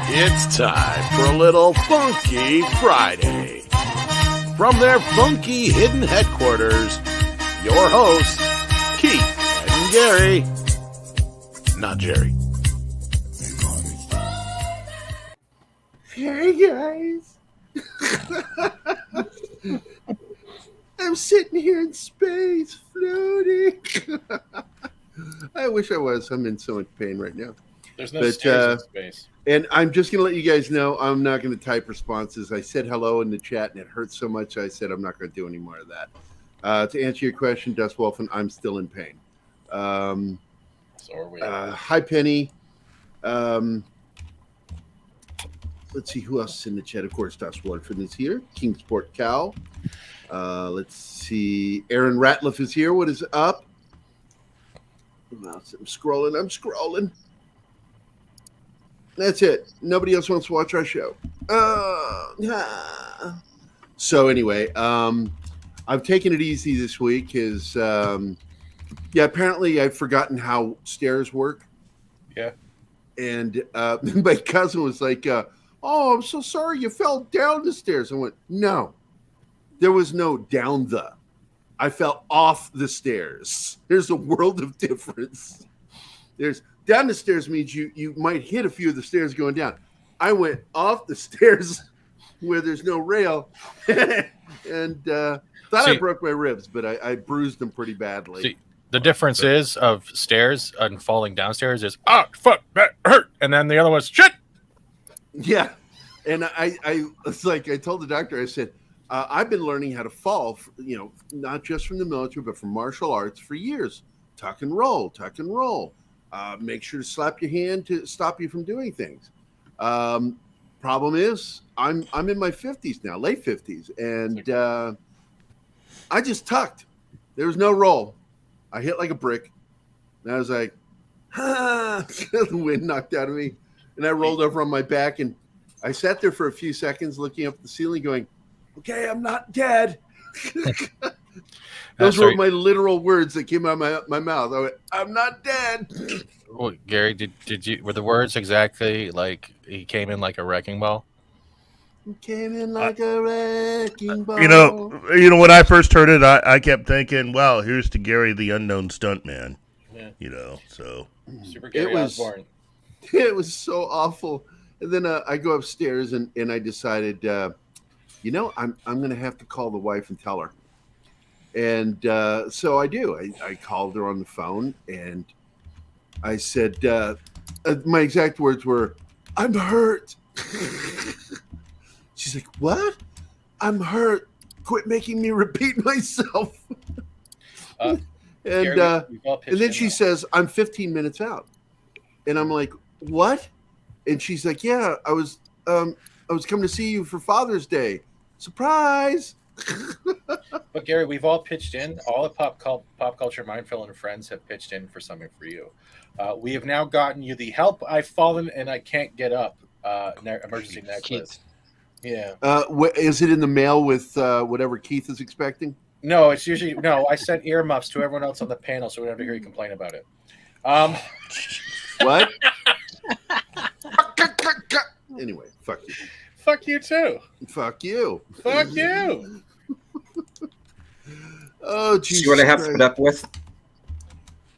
It's time for a little Funky Friday. From their funky hidden headquarters, your hosts, Keith and Gary. Not Jerry. Hey guys. I'm sitting here in space, floating. I wish I was. I'm in so much pain right now. There's no stairs in space. And I'm just going to let you guys know I'm not going to type responses. I said hello in the chat, and it hurt so much I said I'm not going to do any more of that. To answer your question, Dust Wolfen, I'm still in pain. So are we. Hi, Penny. Let's see who else is in the chat. Of course, Dust Wolfen is here. King Sport Cow. Let's see. Aaron Ratliff is here. What is up? I'm scrolling. That's it. Nobody else wants to watch our show. So anyway, I've taken it easy this week because, apparently I've forgotten how stairs work. Yeah. And my cousin was like, oh, I'm so sorry you fell down the stairs. I went, no, there was no down the. I fell off the stairs. There's a world of difference. There's down the stairs means you might hit a few of the stairs going down. I went off the stairs where there's no rail and thought I broke my ribs, but I bruised them pretty badly. See, the difference is of stairs and falling downstairs is, oh, fuck, that hurt. And then the other one's, shit. Yeah. And I was like, I told the doctor, I said, I've been learning how to fall, not just from the military, but from martial arts for years. Tuck and roll. Make sure to slap your hand to stop you from doing things. Problem is, I'm in my 50s now, late 50s, and I just tucked. There was no roll. I hit like a brick, and I was like, the wind knocked out of me, and I rolled over on my back, and I sat there for a few seconds looking up at the ceiling going, okay, I'm not dead. Those were my literal words that came out of my mouth. I went, I'm not dead. Oh, Gary, did you were the words exactly like he came in like a wrecking ball? He came in like a wrecking ball. You know, when I first heard it, I kept thinking, wow, here's to Gary the unknown stuntman. Yeah. So Super Gary Osborne. It was so awful. And then I go upstairs and I decided, I'm going to have to call the wife and tell her. And so I do. I called her on the phone and I said, my exact words were, I'm hurt. She's like, what? I'm hurt. Quit making me repeat myself. And then she says, I'm 15 minutes out. And I'm like, what? And she's like, yeah, I was coming to see you for Father's Day. Surprise. But Gary, we've all pitched in. All the pop culture Mindfield and friends have pitched in for something for you. We have now gotten you the Help I've Fallen and I Can't Get Up emergency necklace. Yeah. Is it in the mail with whatever Keith is expecting? No, it's usually no. I sent earmuffs to everyone else on the panel, so we don't have to hear you complain about it. What? Anyway, fuck you. Fuck you too. Fuck you. Fuck you. Oh, Jesus. See what I have to put up with?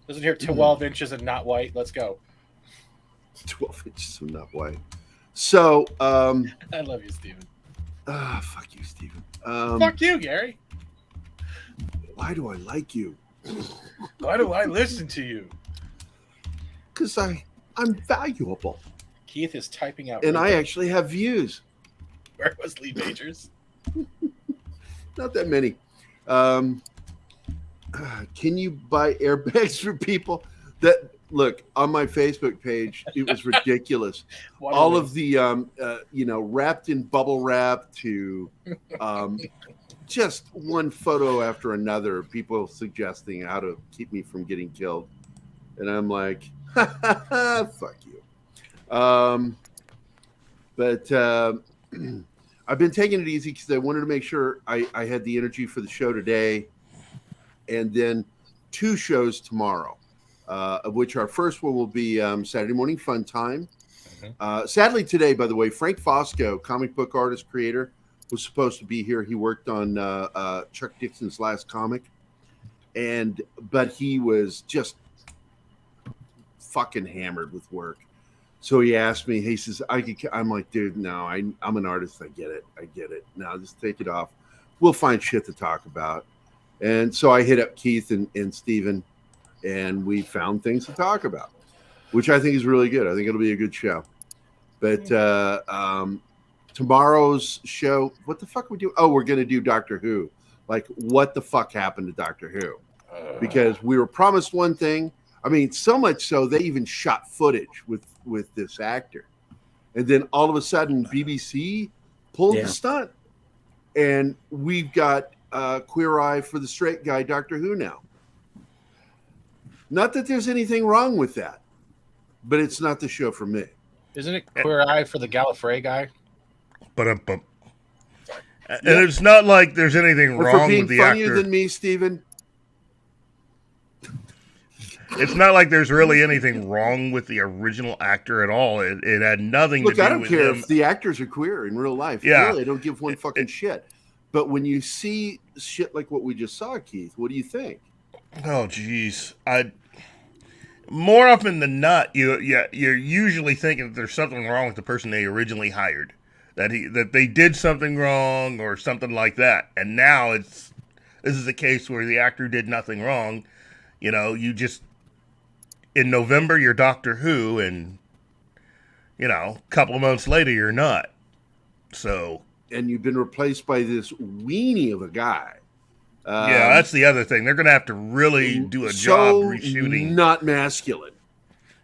Listen here, 12 inches and not white. Let's go. 12 inches and not white. So, I love you, Steven. Fuck you, Steven. Fuck you, Gary. Why do I like you? Why do I listen to you? Because I'm valuable. Keith is typing out. And I actually have views. Where was Lee Majors? Not that many. Can you buy airbags for people? That look on my Facebook page. It was ridiculous. All of the wrapped in bubble wrap to just one photo after another. People suggesting how to keep me from getting killed, and I'm like, fuck you. But I've been taking it easy because I wanted to make sure I had the energy for the show today, and then 2 shows tomorrow, of which our first one will be Saturday Morning Fun Time, Sadly today, by the way, Frank Fosco, comic book artist, creator, was supposed to be here. He worked on Chuck Dixon's last comic, but he was just fucking hammered with work. So he asked me, he says, I'm like, dude, no, I'm an artist. I get it. Now just take it off. We'll find shit to talk about. And so I hit up Keith and Steven, and we found things to talk about, which I think is really good. I think it'll be a good show. But tomorrow's show, what the fuck are we doing? Oh, we're going to do Doctor Who. Like, what the fuck happened to Doctor Who? Because we were promised one thing. I mean, so much so they even shot footage with this actor. And then all of a sudden, BBC pulled the stunt. And we've got Queer Eye for the Straight Guy Doctor Who now. Not that there's anything wrong with that, but it's not the show for me. Isn't it Queer Eye for the Gallifrey guy? And it's not like there's anything wrong with the actor. For being funnier than me, Steven. It's not like there's really anything wrong with the original actor at all. It had nothing to do with him. Look, I don't care if the actors are queer in real life. Yeah. Really, I don't give one fucking shit. But when you see shit like what we just saw, Keith, what do you think? Oh, geez. More often than not, you're usually thinking that there's something wrong with the person they originally hired. That they did something wrong or something like that. And now this is a case where the actor did nothing wrong. You know, you just, in November, you're Doctor Who, and, you know, a couple of months later, you're not. So. And you've been replaced by this weenie of a guy. Yeah, that's the other thing. They're going to have to really do a job reshooting. Not masculine.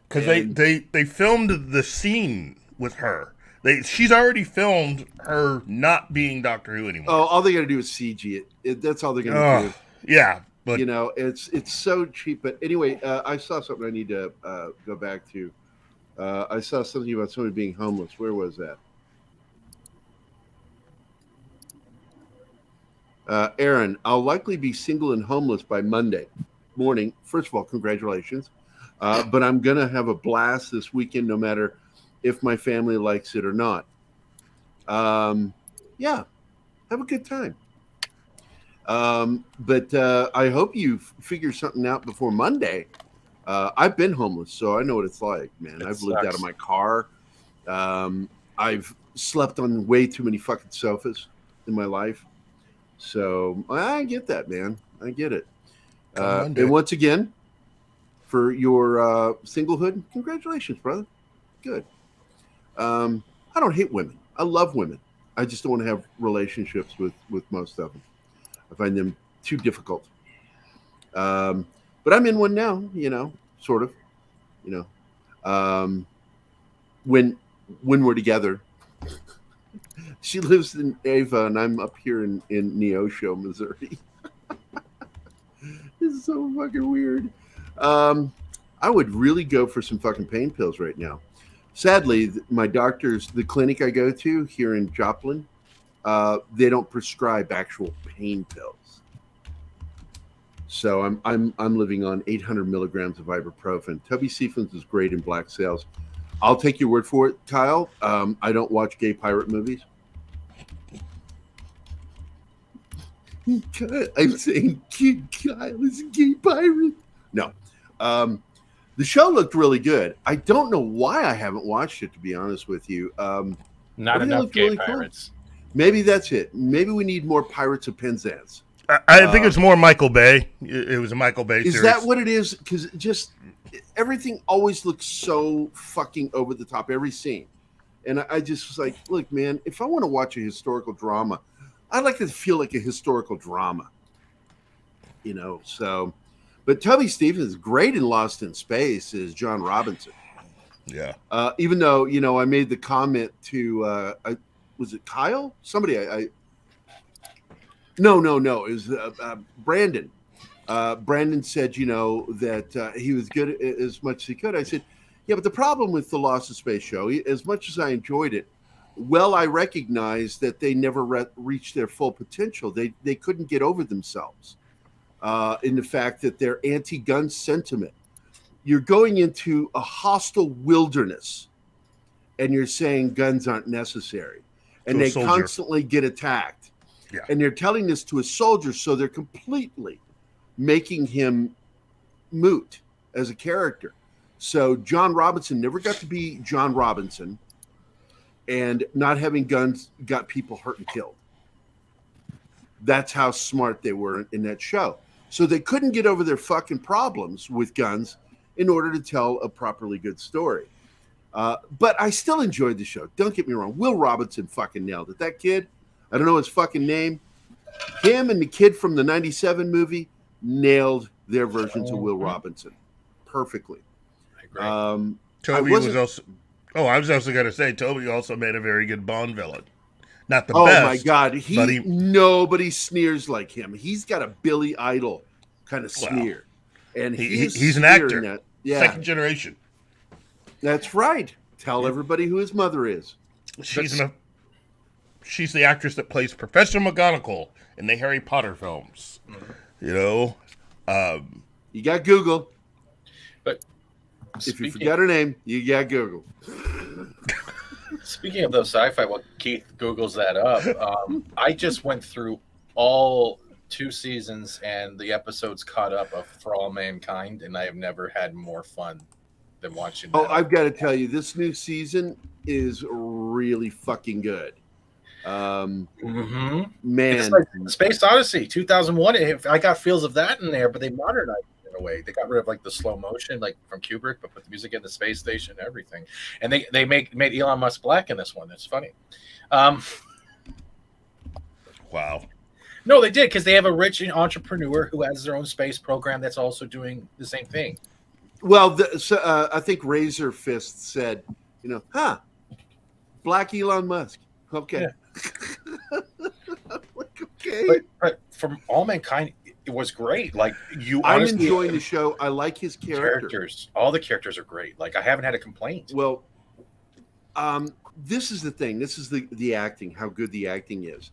Because they filmed the scene with her. She's already filmed her not being Doctor Who anymore. Oh, all they got to do is CG it. That's all they're going to do. Yeah. But, you know, it's so cheap. But anyway, I saw something I need to go back to. I saw something about somebody being homeless. Where was that? Aaron, I'll likely be single and homeless by Monday morning. First of all, congratulations. But I'm going to have a blast this weekend, no matter if my family likes it or not. Yeah, have a good time. But I hope you figure something out before Monday. I've been homeless, so I know what it's like, man. I've lived out of my car. I've slept on way too many fucking sofas in my life. So I get that, man. I get it. And once again, for your singlehood, congratulations, brother. Good. I don't hate women. I love women. I just don't want to have relationships with most of them. I find them too difficult. But I'm in one now, you know, sort of, you know. When we're together, she lives in Ava and I'm up here in Neosho, Missouri. This is so fucking weird. I would really go for some fucking pain pills right now. Sadly, my doctors, the clinic I go to here in Joplin, they don't prescribe actual pain pills. So I'm living on 800 milligrams of ibuprofen. Tubby Seafoods is great in black sails. I'll take your word for it, Kyle. I don't watch gay pirate movies. I'm saying Kyle is a gay pirate. No. The show looked really good. I don't know why I haven't watched it, to be honest with you. Not enough gay really pirates. Cool. Maybe that's it. Maybe we need more Pirates of Penzance. I think it's more Michael Bay. It was a Michael Bay series. Is that what it is? Because just everything always looks so fucking over the top, every scene. And I just was like, look, man, if I want to watch a historical drama, I'd like to feel like a historical drama. You know, so... But Tubby Stevens is great in Lost in Space as John Robinson. Yeah. Even though, you know, I made the comment to, was it Kyle? Somebody, No. It was Brandon. Brandon said, you know, that he was good as much as he could. I said, yeah, but the problem with the Lost in Space show, as much as I enjoyed it, I recognize that they never reached their full potential. They couldn't get over themselves. In the fact that their anti-gun sentiment, you're going into a hostile wilderness and you're saying guns aren't necessary, and To a they soldier. constantly get attacked. Yeah. And they're telling this to a soldier, so they're completely making him moot as a character. So John Robinson never got to be John Robinson, and not having guns got people hurt and killed. That's how smart they were in that show. So they couldn't get over their fucking problems with guns in order to tell a properly good story. But I still enjoyed the show. Don't get me wrong. Will Robinson fucking nailed it. That kid, I don't know his fucking name. Him and the kid from the 97 movie nailed their versions of Will Robinson perfectly. I agree. Toby wasn't- was also. Oh, I was also going to say Toby also made a very good Bond villain. Not the Oh best. my God, but nobody sneers like him. He's got a Billy Idol kind of sneer, and he's an actor. That. Yeah, Second generation. that's right. Tell everybody who his mother is. She's the actress that plays Professor McGonagall in the Harry Potter films. You know, You got Google. But If you forget her name, you got Google. Speaking of those sci-fi, while Keith Googles that up, I just went through all 2 seasons and the episodes caught up of For All Mankind, and I have never had more fun than watching that. Oh, I've got to tell you, this new season is really fucking good. Man, It's like Space Odyssey 2001. I got feels of that in there, but they modernized it in a way. They got rid of like the slow motion, like from Kubrick, but put the music in the space station and everything. And they made Elon Musk black in this one. That's funny. wow. No, they did, because they have a rich entrepreneur who has their own space program that's also doing the same thing. well, I think Razor Fist said, black Elon Musk. Okay. Yeah. Like, okay. But from All Mankind, it was great. Like you, I'm honestly, enjoying the show. I like his character. characters. All the characters are great. Like I haven't had a complaint. Well, this is the thing. This is the acting. How good the acting is.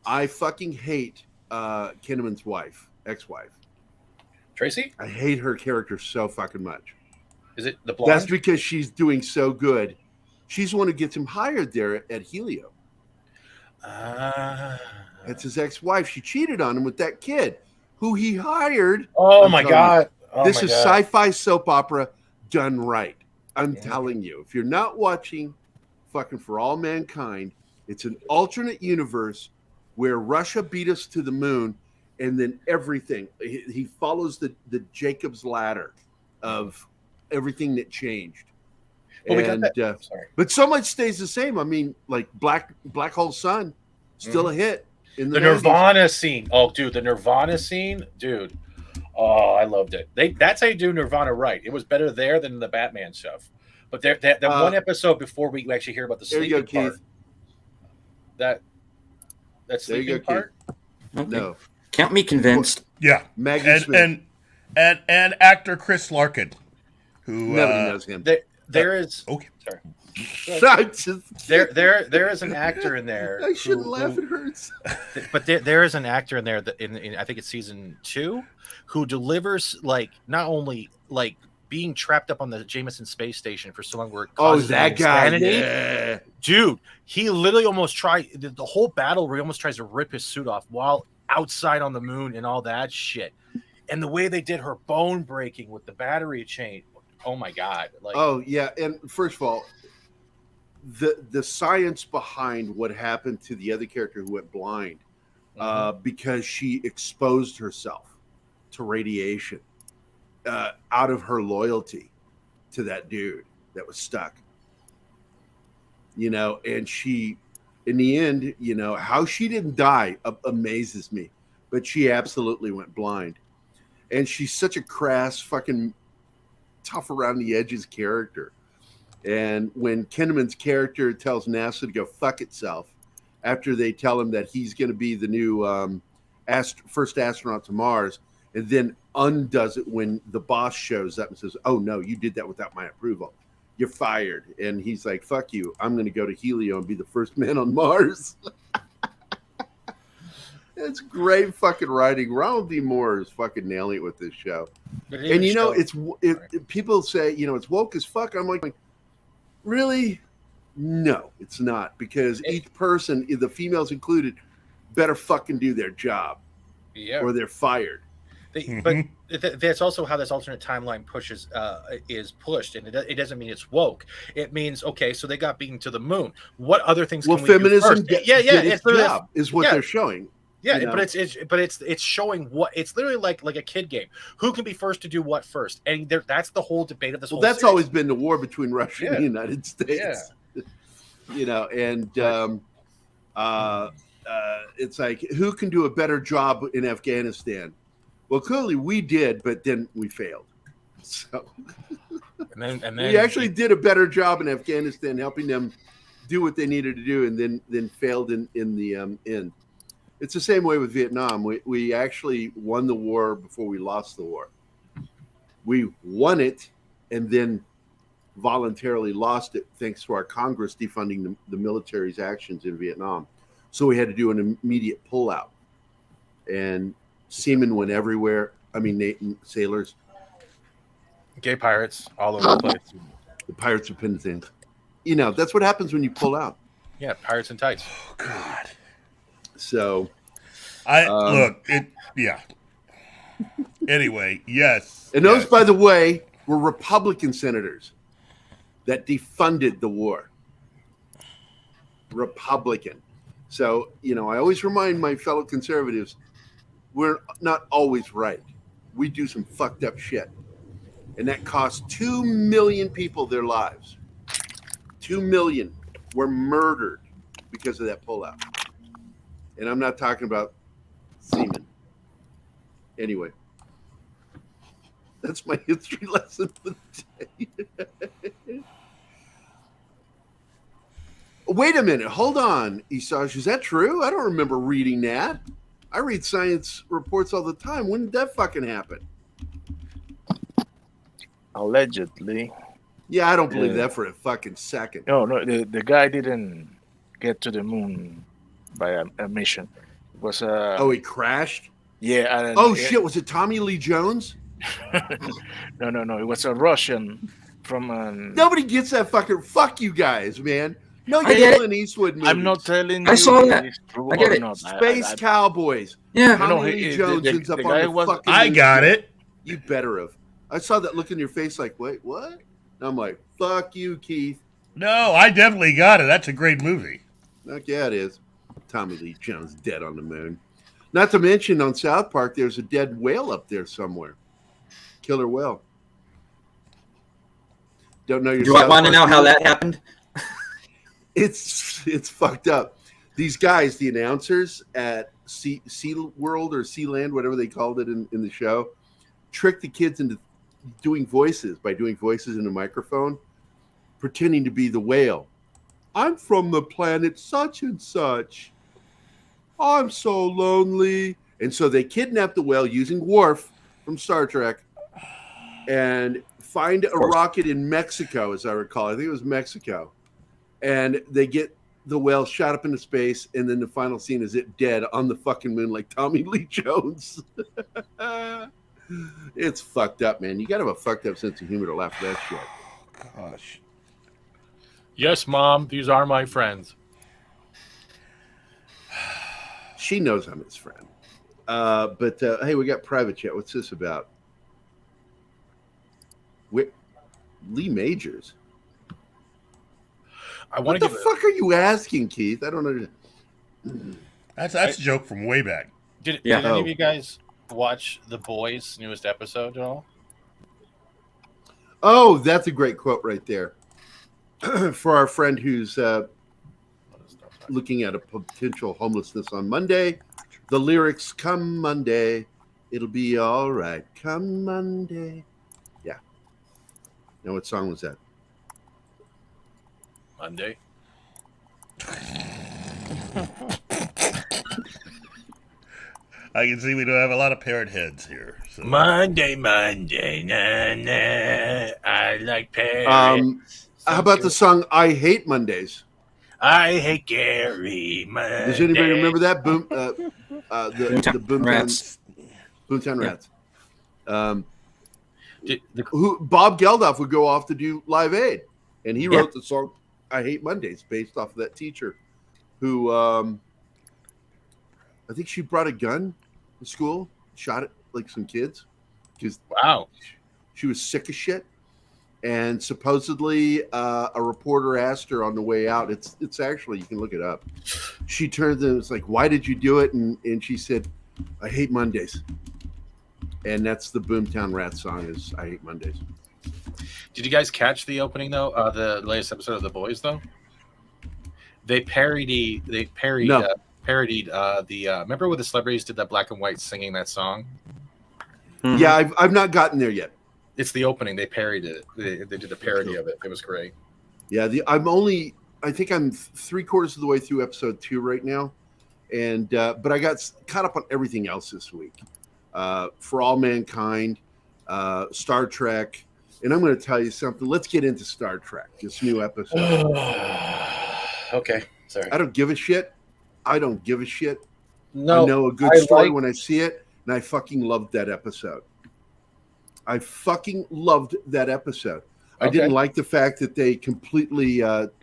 I fucking hate Kinnaman's ex-wife. Tracy, I hate her character so fucking much. is it the blonde? That's because she's doing so good. She's the one who gets him hired there at Helio. That's his ex-wife. She cheated on him with that kid who he hired. Oh I'm my telling god! Oh this my is God. sci-fi soap opera done right. I'm Yeah. telling you, if you're not watching fucking For All Mankind, it's an alternate universe where Russia beat us to the moon, and then everything. He follows the Jacob's ladder of everything that changed. Well, we got that. Sorry. But so much stays the same. I mean, like Black Hole Sun, still a hit in The 90s. Nirvana scene. Oh, dude, the Nirvana scene, dude. Oh, I loved it. That's how you do Nirvana right. It was better there than the Batman stuff. But that one episode before we actually hear about the There you sleeping go, part. Keith. That There you sleeping go, part. Okay. No, Count me convinced. Yeah. Maggie Smith. And actor Chris Larkin, who Nobody knows him. There is okay. sorry. I'm just, There is an actor in there. I shouldn't who- laugh. It hurts. But there is an actor in there that in I think it's season 2 who delivers like not only like being trapped up on the Jameson space station for so long where it Oh, causes that guy. insanity. Yeah. Dude, he literally almost tried the whole battle where he almost tries to rip his suit off while outside on the moon and all that shit. And the way they did her bone breaking with the battery chain. Oh my god. Like Oh yeah, and first of all, the science behind what happened to the other character who went blind because she exposed herself to radiation out of her loyalty to that dude that was stuck. And she, in the end, how she didn't die amazes me, but she absolutely went blind. And she's such a crass, fucking tough around the edges character. And when Kinnaman's character tells NASA to go fuck itself after they tell him that he's going to be the new first astronaut to Mars, and then undoes it when the boss shows up and says, "Oh no, you did that without my approval. You're fired." And he's like, "Fuck you. I'm going to go to Helio and be the first man on Mars." It's great fucking writing. Ronald D. Moore is fucking nailing it with this show. But And even people say, it's woke as fuck. I'm like, really? No, it's not, because each person, the females included, better fucking do their job, or they're fired. But that's also how this alternate timeline is pushed, and it doesn't mean it's woke. It means, okay, so they got beaten to the moon. What other things can we feminism do first? its job is what they're showing. Yeah, but it's showing what it's literally like a kid game. Who can be first to do what first? And that's the whole debate of this. Well, that's always been the war between Russia and the United States. Yeah. It's like, who can do a better job in Afghanistan? Well, clearly we did, but then we failed. So and then we actually did a better job in Afghanistan, helping them do what they needed to do, and then failed in the end. It's the same way with Vietnam. We actually won the war before we lost the war. We won it and then voluntarily lost it thanks to our Congress defunding the military's actions in Vietnam. So we had to do an immediate pullout. And seamen went everywhere. I mean, sailors. Gay pirates all over the place. The pirates of Penzance. That's what happens when you pull out. Yeah, pirates and tights. Oh, God. So, Anyway, yes. And those, by the way, were Republican senators that defunded the war. Republican. So, I always remind my fellow conservatives, we're not always right. We do some fucked up shit. And that cost 2 million people their lives. 2 million were murdered because of that pullout. And I'm not talking about seamen. Anyway, that's my history lesson for the day. Wait a minute. Hold on, Isaj. Is that true? I don't remember reading that. I read science reports all the time. When did that fucking happen? Allegedly. Yeah, I don't believe that for a fucking second. No, the guy didn't get to the moon by a mission. It was he crashed? Yeah. Shit, was it Tommy Lee Jones? No. It was a Russian from Nobody gets that fucking... Fuck you guys, man. No, I you're get Clint Eastwood movies. I'm not telling you. I saw that. It's true I get or it. not. Space Cowboys. Yeah. Tommy Lee Jones ends up on the fucking... I got it. You better have. I saw that look in your face like, wait, what? And I'm like, fuck you, Keith. No, I definitely got it. That's a great movie. Heck yeah, it is. Tommy Lee Jones dead on the moon. Not to mention on South Park, there's a dead whale up there somewhere. Killer whale. Don't know your Do I want to know how that happened? It's fucked up. These guys, the announcers at Sea World or Sealand, whatever they called it in the show, tricked the kids into doing voices in a microphone, pretending to be the whale. I'm from the planet such and such. I'm so lonely. And so they kidnap the whale using Worf from Star Trek and find a rocket in Mexico, as I recall. I think it was Mexico. And they get the whale shot up into space, and then the final scene is it dead on the fucking moon like Tommy Lee Jones. It's fucked up, man. You got to have a fucked up sense of humor to laugh at that shit. Gosh. Yes, Mom, these are my friends. She knows I'm his friend. But hey, we got private chat. What's this about? Lee Majors. What the fuck are you asking, Keith? I don't know. That's a joke from way back. Did any of you guys watch The Boys' newest episode at all? Oh, that's a great quote right there. For our friend who's looking at a potential homelessness on Monday, the lyrics, come Monday, it'll be all right. Come Monday. Yeah. Now, what song was that? Monday. I can see we don't have a lot of parrot heads here. So. Monday, nah, I like parrots. How about the song "I Hate Mondays"? I hate Gary Monday. Does anybody remember that? The Boomtown Rats. Boomtown Rats. Yeah. Bob Geldof would go off to do Live Aid, and he wrote the song I Hate Mondays based off of that teacher who I think she brought a gun to school, shot at like some kids because Wow. she was sick as shit. And supposedly a reporter asked her on the way out, it's actually, you can look it up. She turned and was like, why did you do it? And she said, I hate Mondays. And that's the Boomtown Rat song is I Hate Mondays. Did you guys catch the opening though? The latest episode of The Boys though? They parodied the remember when the celebrities did that black and white singing that song? Mhm. Yeah, I've not gotten there yet. It's the opening. They parodied it. They did a parody of it. It was great. Yeah, I think I'm 3/4 of the way through episode 2 right now. And but I got caught up on everything else this week. For All Mankind, Star Trek, and I'm going to tell you something. Let's get into Star Trek, this new episode. Okay, sorry. I don't give a shit. I don't give a shit. No, I know a good story when I see it, and I fucking loved that episode. I fucking loved that episode. I didn't like the fact that they completely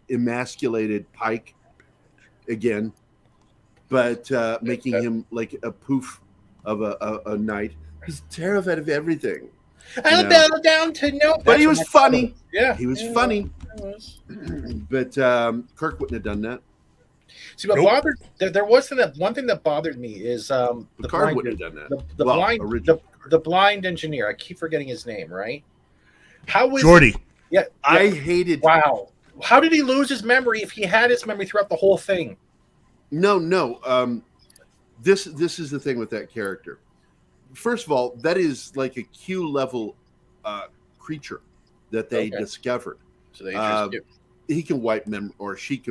emasculated Pike again, but making him like a poof of a knight. He's terrified of everything. I'll bow down to no. But he was funny. Yeah, He was funny. was. But Kirk wouldn't have done that. See, what bothered there wasn't that one thing that bothered me is the Picard blind, wouldn't have done that. the blind engineer. I keep forgetting his name. Right? How was Geordi. Yeah, I hated. Wow. How did he lose his memory if he had his memory throughout the whole thing? No. This is the thing with that character. First of all, that is like a Q level creature that they discovered. So they just he can wipe memory, or she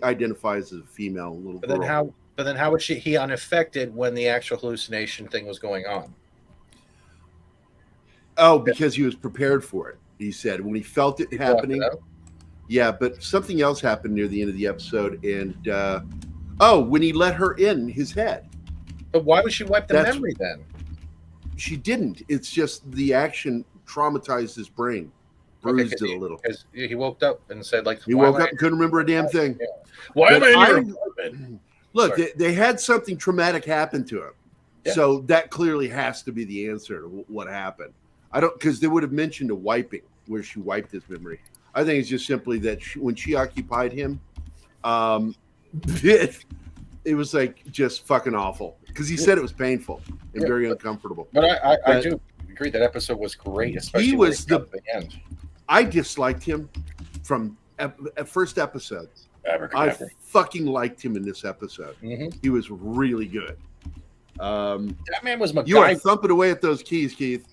identifies as a female little girl. But then how would he unaffected when the actual hallucination thing was going on? Oh, because he was prepared for it. He said when he felt it happening. Yeah, but something else happened near the end of the episode, and when he let her in his head. But why would she wipe the memory then? She didn't. It's just the action traumatized his brain, bruised it a little. Because he woke up and said, like, he woke up and couldn't remember a damn thing. Yeah. Why am I in your apartment? Look, they had something traumatic happen to him, so that clearly has to be the answer to what happened. I don't, because they would have mentioned a wiping where she wiped his memory. I think it's just simply that when she occupied him, it was like just fucking awful because he said it was painful and very uncomfortable. But I do agree that episode was great, especially he was at the end. I disliked him from first episode. I fucking liked him in this episode. Mm-hmm. He was really good. That man was MacGyver. You are thumping away at those keys, Keith.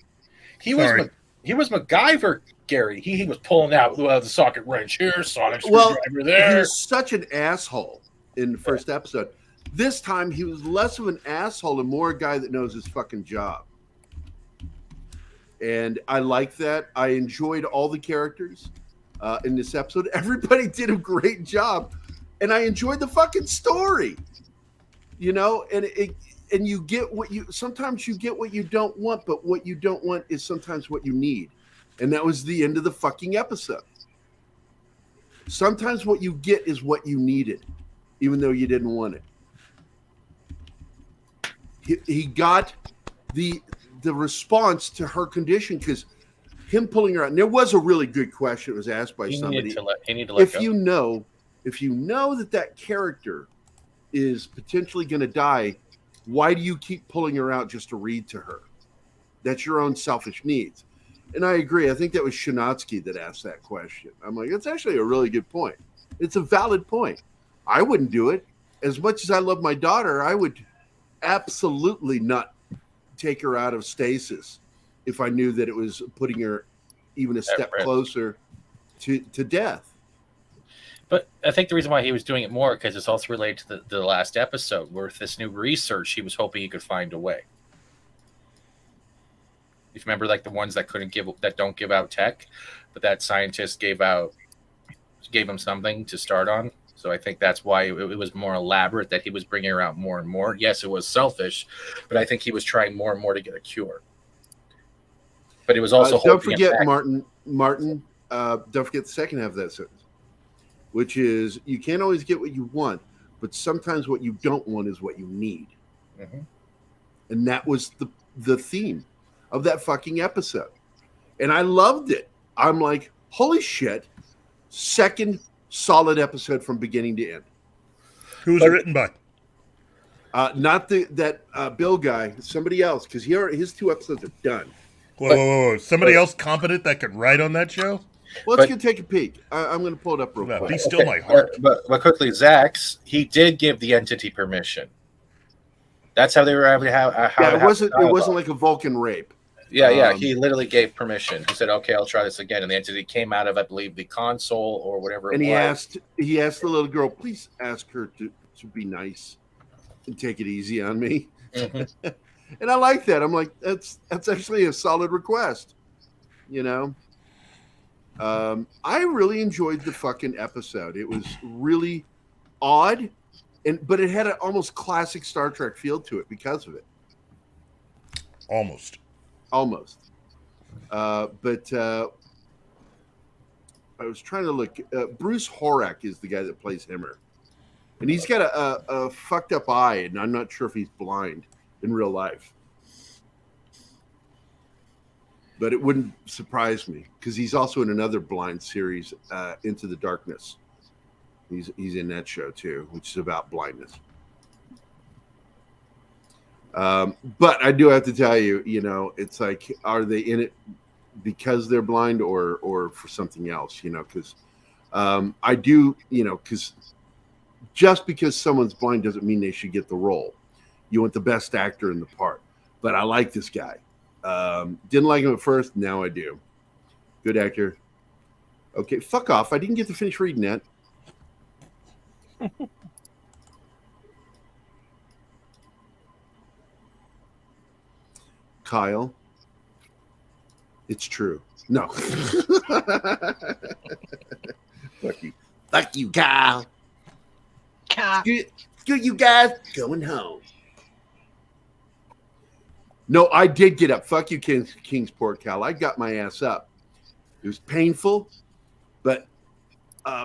He was MacGyver, Gary. He was pulling out the socket wrench here, sonic screwdriver there. He was such an asshole in the first episode. This time, he was less of an asshole and more a guy that knows his fucking job. And I like that. I enjoyed all the characters in this episode. Everybody did a great job. And I enjoyed the fucking story. You know, and you get sometimes you get what you don't want, but what you don't want is sometimes what you need. And that was the end of the fucking episode. Sometimes what you get is what you needed, even though you didn't want it. He got the response to her condition because him pulling her out. And there was a really good question that was asked by somebody. If you know that character is potentially going to die, why do you keep pulling her out just to read to her? That's your own selfish needs. And I agree. I think that was Shinatsky that asked that question. I'm like, that's actually a really good point. It's a valid point. I wouldn't do it. As much as I love my daughter, I would absolutely not take her out of stasis if I knew that it was putting her even a step closer to death. But I think the reason why he was doing it more because it's also related to the last episode where with this new research, he was hoping he could find a way. If you remember, like the ones that don't give out tech, but that scientist gave him something to start on. So I think that's why it was more elaborate that he was bringing her out more and more. Yes, it was selfish, but I think he was trying more and more to get a cure. But it was also don't forget Martin. Don't forget the second half of that sentence. which is you can't always get what you want, but sometimes what you don't want is what you need. Mhm. And that was the theme of that fucking episode. And I loved it. I'm like, holy shit, second solid episode from beginning to end. Who was it written by? Not that Bill guy, somebody else, because his 2 episodes are done. Whoa. Somebody else competent that could write on that show? Well, let's go take a peek. I'm going to pull it up real Well, quick. be still my heart. But quickly, Zach's, he did give the entity permission. That's how they were able to have. It wasn't like a Vulcan rape. Yeah. He literally gave permission. He said, "Okay, I'll try this again." And the entity came out of, I believe, the console or whatever. And he asked the little girl, please ask her to be nice and take it easy on me. Mm-hmm. And I like that. I'm like, that's actually a solid request. You know. I really enjoyed the fucking episode. It was really odd, but it had an almost classic Star Trek feel to it because of it. Almost. But I was trying to look. Bruce Horak is the guy that plays Himmer, and he's got a fucked up eye, and I'm not sure if he's blind in real life. But it wouldn't surprise me because he's also in another blind series, Into the Darkness. He's in that show too, which is about blindness. But I do have to tell you, it's like, are they in it because they're blind or for something else? Because I do, because just because someone's blind doesn't mean they should get the role. You want the best actor in the part. But I like this guy. Didn't like him at first. Now I do. Good actor. Okay, fuck off. I didn't get to finish reading that. Kyle, it's true. No. Fuck you, Kyle. Screw you guys. Going home. No, I did get up. Fuck you, Kingsport, Cal. I got my ass up. It was painful, but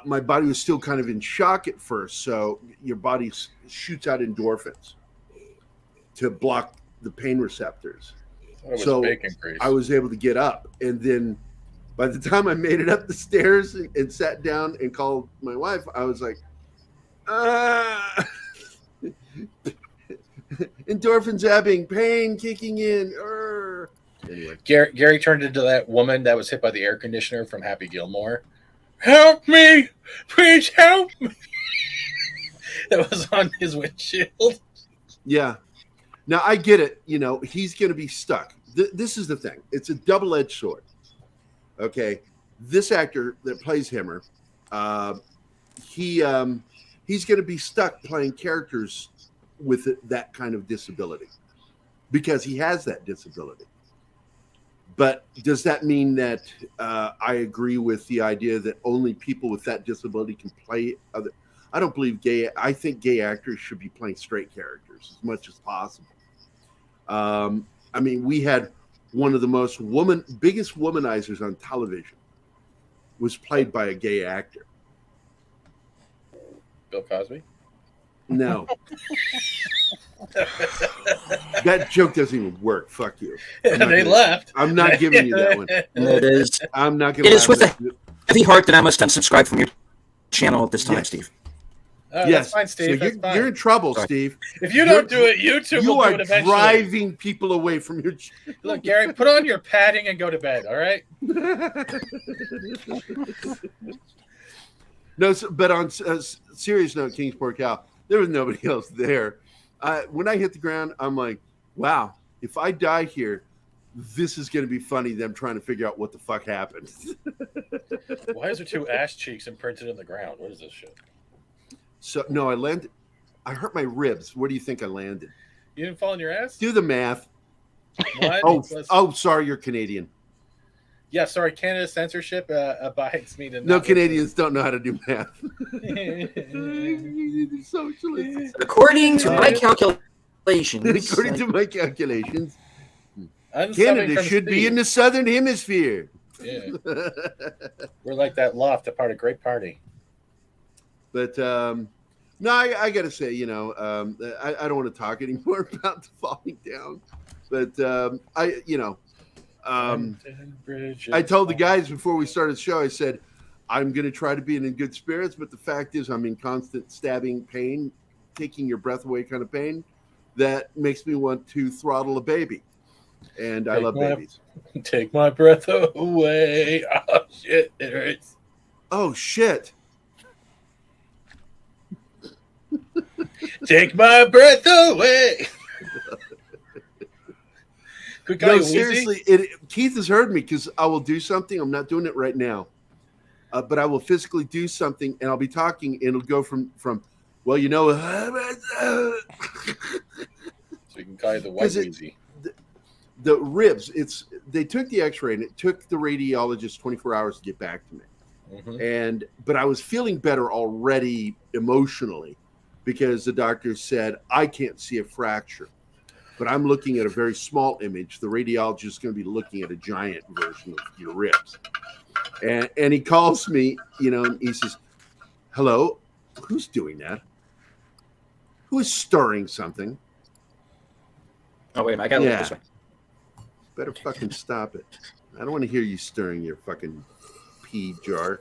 my body was still kind of in shock at first. So your body shoots out endorphins to block the pain receptors. So I was able to get up. And then by the time I made it up the stairs and sat down and called my wife, I was like, endorphin zapping, pain kicking in. Anyway, Gary turned into that woman that was hit by the air conditioner from Happy Gilmore. Help me! Please help me! That was on his windshield. Yeah. Now, I get it. He's going to be stuck. This is the thing. It's a double-edged sword. Okay? This actor that plays Himmer, he's going to be stuck playing characters with that kind of disability because he has that disability. But does that mean that I agree with the idea that only people with that disability can play other? I don't believe I think gay actors should be playing straight characters as much as possible. I mean, we had one of the biggest womanizers on television was played by a gay actor. Bill Cosby? No. That joke doesn't even work. Fuck you. They left. I'm not giving you that one. It is. I'm not going to. It is with a heavy heart that I must unsubscribe from your channel at this time, Yes. Steve. Oh, Yes, that's fine, Steve. so That's fine. you're in trouble, Sorry. Steve. If you don't do it, YouTube You will do are it eventually. driving people away from your. Look, Gary, put on your padding and go to bed. All right. No, but on a serious note, Kingsport Cal, there was nobody else there. When I hit the ground, I'm like, wow, if I die here, this is going to be funny, them trying to figure out what the fuck happened. Why is there 2 ass cheeks imprinted in the ground? What is this shit? So, no, I hurt my ribs. Where do you think I landed? You didn't fall on your ass? Do the math. What? Sorry, you're Canadian. Yeah, sorry. Canada censorship abides me to No, not Canadians don't know how to do math. Socialists. According to my calculations, According to my calculations, Unsubbing Canada from should be Steve. in the southern hemisphere. Yeah. We're like that loft, a part of Great Party. But no, I got to say, I don't want to talk anymore about the falling down. But I told the guys before we started the show, I said, I'm going to try to be in good spirits, but the fact is I'm in constant stabbing pain, taking your breath away kind of pain. That makes me want to throttle a baby. And I love babies. Take my breath away. Oh, shit. It hurts. Oh, shit. Take my breath away. Quick, no, seriously, Keith has heard me because I will do something. I'm not doing it right now. But I will physically do something, and I'll be talking, and it'll go from well, so you can call you the white wheezy. The ribs, they took the x-ray, and it took the radiologist 24 hours to get back to me. Mm-hmm. But I was feeling better already emotionally because the doctor said, I can't see a fracture, but I'm looking at a very small image. The radiologist is going to be looking at a giant version of your ribs. And he calls me, and he says, hello, who's doing that? Who is stirring something? Oh, wait, I got to look this way. Better fucking stop it. I don't want to hear you stirring your fucking pee jar.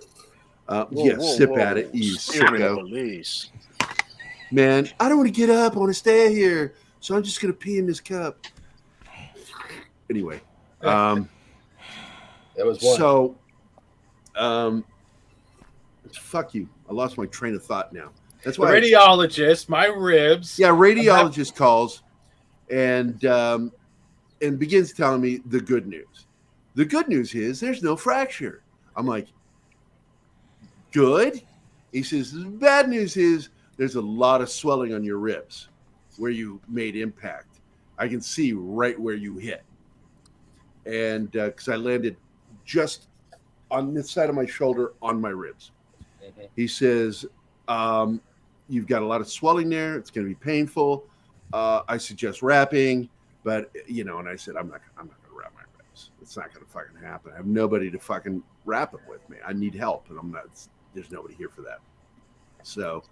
Sip at it, you sicko. Man, I don't want to get up. I want to stay here. So I'm just going to pee in this cup. Anyway. That was one. So, fuck you. I lost my train of thought now. That's why radiologist, my ribs. Yeah, radiologist calls and begins telling me the good news. The good news is there's no fracture. I'm like, good? He says, the bad news is there's a lot of swelling on your ribs where you made impact. I can see right where you hit. And because I landed just on this side of my shoulder on my ribs. Mm-hmm. He says, you've got a lot of swelling there. It's going to be painful. I suggest wrapping, but and I said, I'm not going to wrap my ribs. It's not going to fucking happen. I have nobody to fucking wrap it with me. I need help, and there's nobody here for that. So,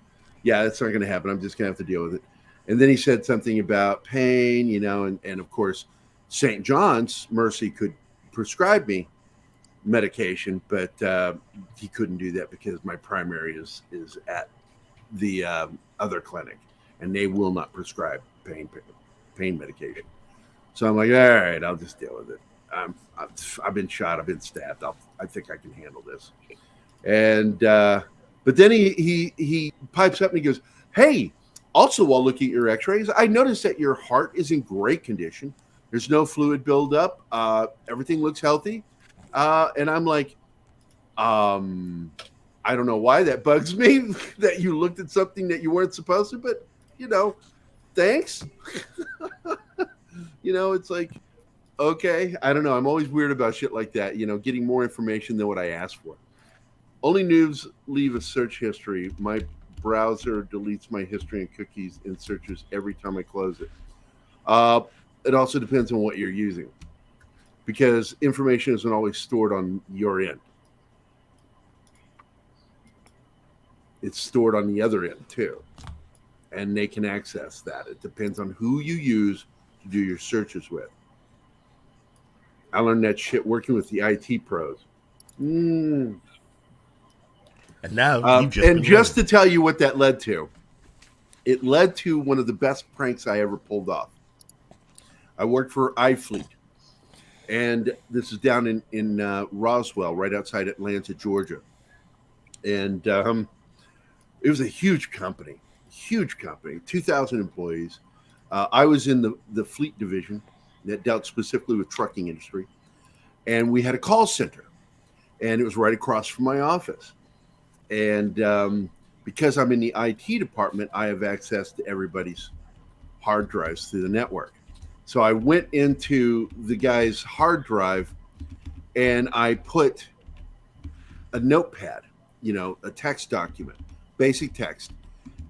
yeah, that's not going to happen. I'm just going to have to deal with it. And then he said something about pain, and of course, St. John's Mercy could prescribe me medication, but he couldn't do that because my primary is at the other clinic, and they will not prescribe pain medication. So I'm like, all right, I'll just deal with it. I've been shot, I've been stabbed. I think I can handle this. And but then he pipes up and he goes, hey, also while looking at your x-rays, I noticed that your heart is in great condition. There's no fluid buildup. Everything looks healthy. And I'm like, I don't know why that bugs me that you looked at something that you weren't supposed to, but thanks. It's like, okay, I don't know. I'm always weird about shit like that, getting more information than what I asked for. Only news leave a search history. My browser deletes my history and cookies in searches every time I close it. It also depends on what you're using, because information isn't always stored on your end. It's stored on the other end too, and they can access that. It depends on who you use to do your searches with. I learned that shit working with the IT pros. And now, just to tell you what that led to, it led to one of the best pranks I ever pulled off. I worked for iFleet, and this is down in Roswell, right outside Atlanta, Georgia. And it was a huge company, 2,000 employees. I was in the fleet division that dealt specifically with trucking industry, and we had a call center, and it was right across from my office. And because I'm in the IT department, I have access to everybody's hard drives through the network. So I went into the guy's hard drive and I put a notepad, a text document, basic text,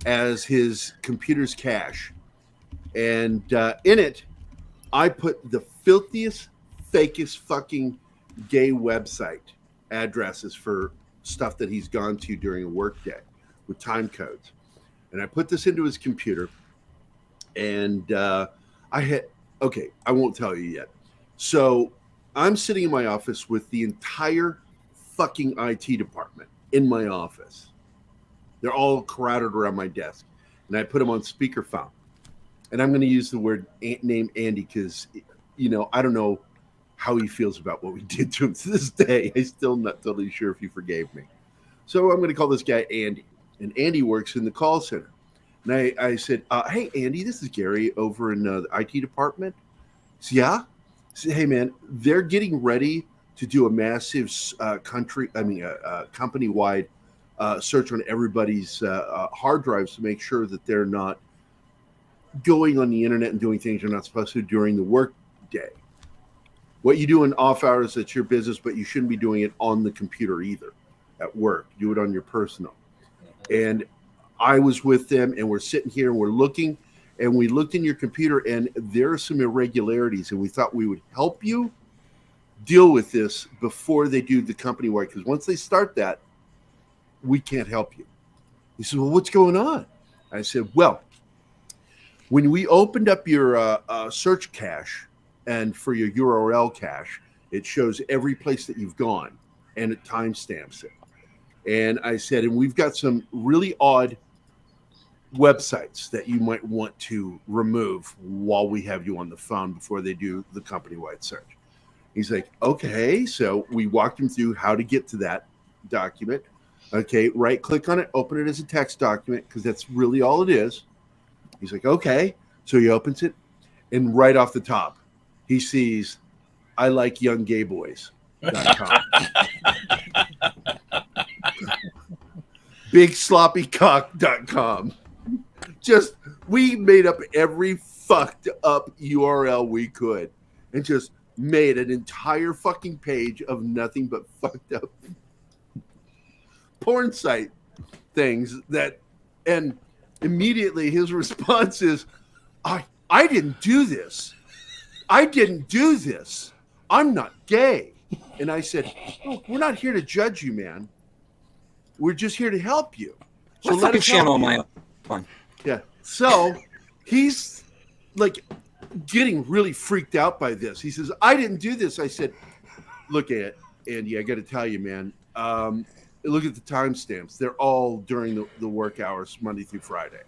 as his computer's cache. And in it, I put the filthiest, fakest fucking gay website addresses for stuff that he's gone to during a work day, with time codes. And I put this into his computer, and I won't tell you yet. So I'm sitting in my office with the entire fucking IT department in my office. They're all crowded around my desk, and I put them on speakerphone. And I'm going to use the word name Andy because, I don't know how he feels about what we did to him to this day. I'm still not totally sure if he forgave me. So I'm going to call this guy Andy. And Andy works in the call center. And I said, hey, Andy, this is Gary over in the IT department. So, yeah? I said, hey, man, they're getting ready to do a massive company-wide search on everybody's hard drives to make sure that they're not going on the internet and doing things they're not supposed to during the work day. What you do in off hours, that's your business, but you shouldn't be doing it on the computer either at work. Do it on your personal. And I was with them, and we're sitting here, and we're looking, and we looked in your computer, and there are some irregularities, and we thought we would help you deal with this before they do the company-wide, because once they start that, we can't help you. He said, well, what's going on? I said, well, when we opened up your search cache, and for your URL cache, it shows every place that you've gone, and it timestamps it. And I said, and we've got some really odd websites that you might want to remove while we have you on the phone before they do the company-wide search. He's like, okay. So we walked him through how to get to that document. Okay, right-click on it, open it as a text document, because that's really all it is. He's like, okay. So he opens it, and right off the top, he sees, I like younggayboys.com. BigSloppyCock.com. Just, we made up every fucked up URL we could and just made an entire fucking page of nothing but fucked up porn site things and immediately his response is, I didn't do this. I didn't do this. I'm not gay. And I said, look, we're not here to judge you, man. We're just here to help you. So What fucking channel am I on? Yeah. So he's like getting really freaked out by this. He says, I didn't do this. I said, look at Andy, I got to tell you, man, look at the timestamps. They're all during the work hours, Monday through Friday.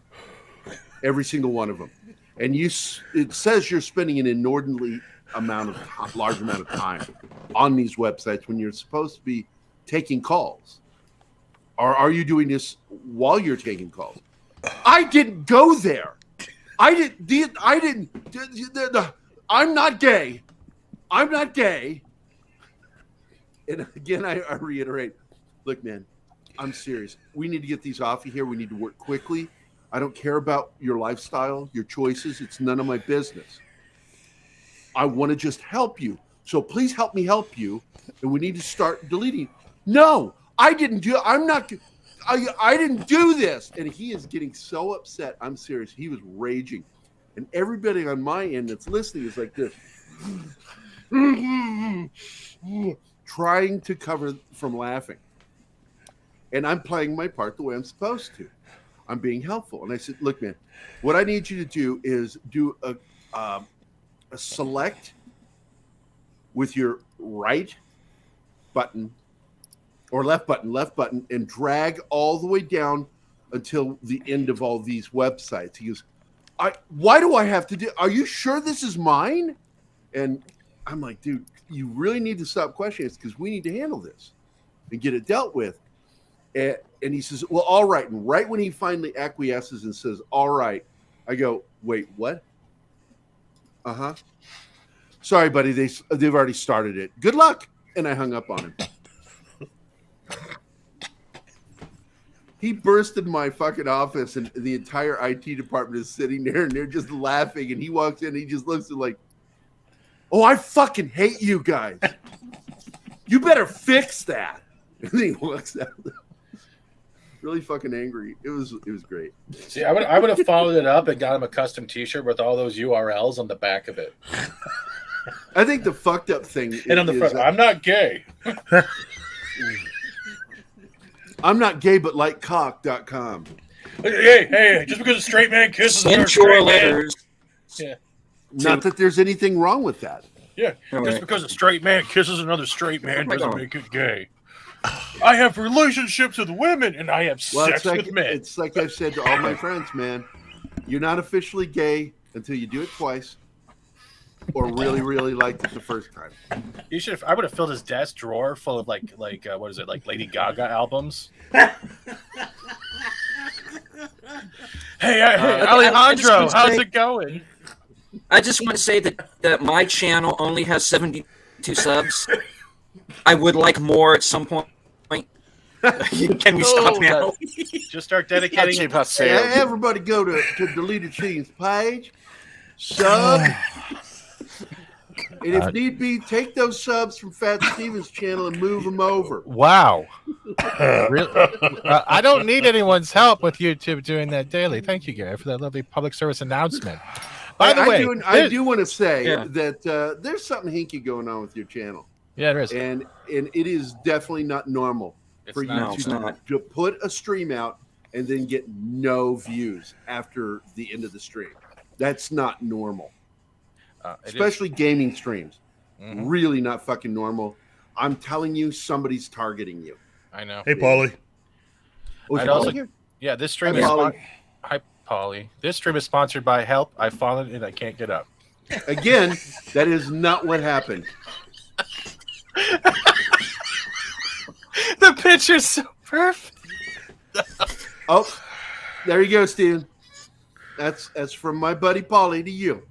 Every single one of them. And it says you're spending an inordinately large amount of time on these websites when you're supposed to be taking calls. Or are you doing this while you're taking calls? I didn't go there. I'm not gay. I'm not gay. And again, I reiterate, look, man, I'm serious. We need to get these off of here. We need to work quickly. I don't care about your lifestyle, your choices. It's none of my business. I want to just help you. So please help me help you. And we need to start deleting. No, I didn't do it. I didn't do this. And he is getting so upset. I'm serious. He was raging. And everybody on my end that's listening is like this. Trying to cover from laughing. And I'm playing my part the way I'm supposed to. I'm being helpful. And I said, look, man, what I need you to do is do a select with your right button or left button, and drag all the way down until the end of all these websites. He goes, why do I have to do? Are you sure this is mine? And I'm like, dude, you really need to stop questioning us because we need to handle this and get it dealt with. And he says, well, all right. And right when he finally acquiesces and says, all right, I go, wait, what? Uh-huh. Sorry, buddy. They've already started it. Good luck. And I hung up on him. He burst in my fucking office, and the entire IT department is sitting there, and they're just laughing. And he walks in, and he just looks at like, oh, I fucking hate you guys. You better fix that. And then he walks out. Really fucking angry. It was great. See, I would have followed it up and got him a custom T-shirt with all those URLs on the back of it. I think the fucked up thing and on the front, I'm not gay. I'm not gay, but like cock.com. Hey, just because a straight man kisses another Send your straight man. letters. Yeah. Not that there's anything wrong with that. Yeah. All Just right. because a straight man kisses another straight man my doesn't God. make it gay. I have relationships with women and I have Well, sex with men. it's like I've said to all my friends, man. You're not officially gay until you do it twice, or really, really liked it the first time. You should have. I would have filled his desk drawer full of like what is it, like Lady Gaga albums. Hey, Alejandro, I just wanna how's say- it going? I just want to say that my channel only has 72 subs. I would like more at some point. Can we stop now? Just start Not dedicating. cheap, not Hey, sale. everybody go to Deleted Scenes page, sub, and if need be, take those subs from Fat Steven's channel and move them over. Wow. Really? I don't need anyone's help with YouTube doing that daily. Thank you, Gary, for that lovely public service announcement. By the way, I do want to say Yeah. that there's something hinky going on with your channel, yeah, there is. and it is definitely not normal It's for not. you No, it's not. to put a stream out and then get no views after the end of the stream. That's not normal, It is. especially gaming streams. Mhm. Really not fucking normal. I'm telling you, somebody's targeting you. I know. Hey, Paulie. Oh, is I'd it also- on here? Yeah, this stream Hi, is. Polly. Hi, Polly. This stream is sponsored by Help. I've fallen and I can't get up. Again, that is not what happened. The picture's so perfect. Oh, there you go, Steven. That's from my buddy Paulie to you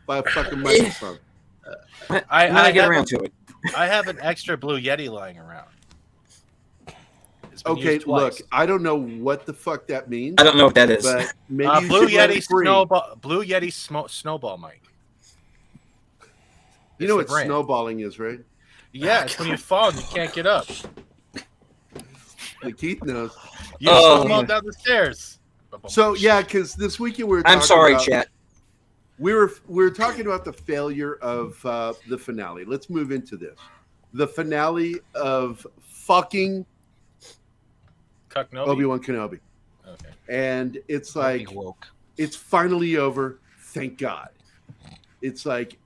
by a fucking microphone. When I get around to it. I have an extra blue Yeti lying around. It's been Okay, used twice. look, I don't know what the fuck that means, I don't know what that is. but maybe you Blue should let Yeti it free. snowball mic. You know It's what the brand. snowballing is, right? Yeah, it's when you fall and you can't get up. Like Keith knows. You Oh. snowball down the stairs. So yeah, because this weekend we were. I'm talking sorry, about, chat. We were talking about the failure of the finale. Let's move into this. The finale of fucking Kenobi. Obi-Wan Kenobi, Okay. and it's like woke. it's finally over. Thank God. It's like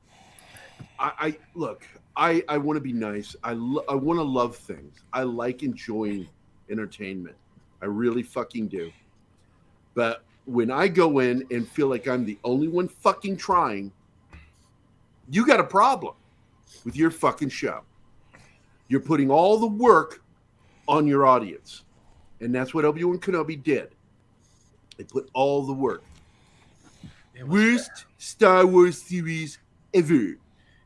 I look. I want to be nice. I want to love things. I like enjoying entertainment. I really fucking do. But when I go in and feel like I'm the only one fucking trying, you got a problem with your fucking show. You're putting all the work on your audience. And that's what Obi-Wan Kenobi did. They put all the work. It was Worst Star Wars series ever.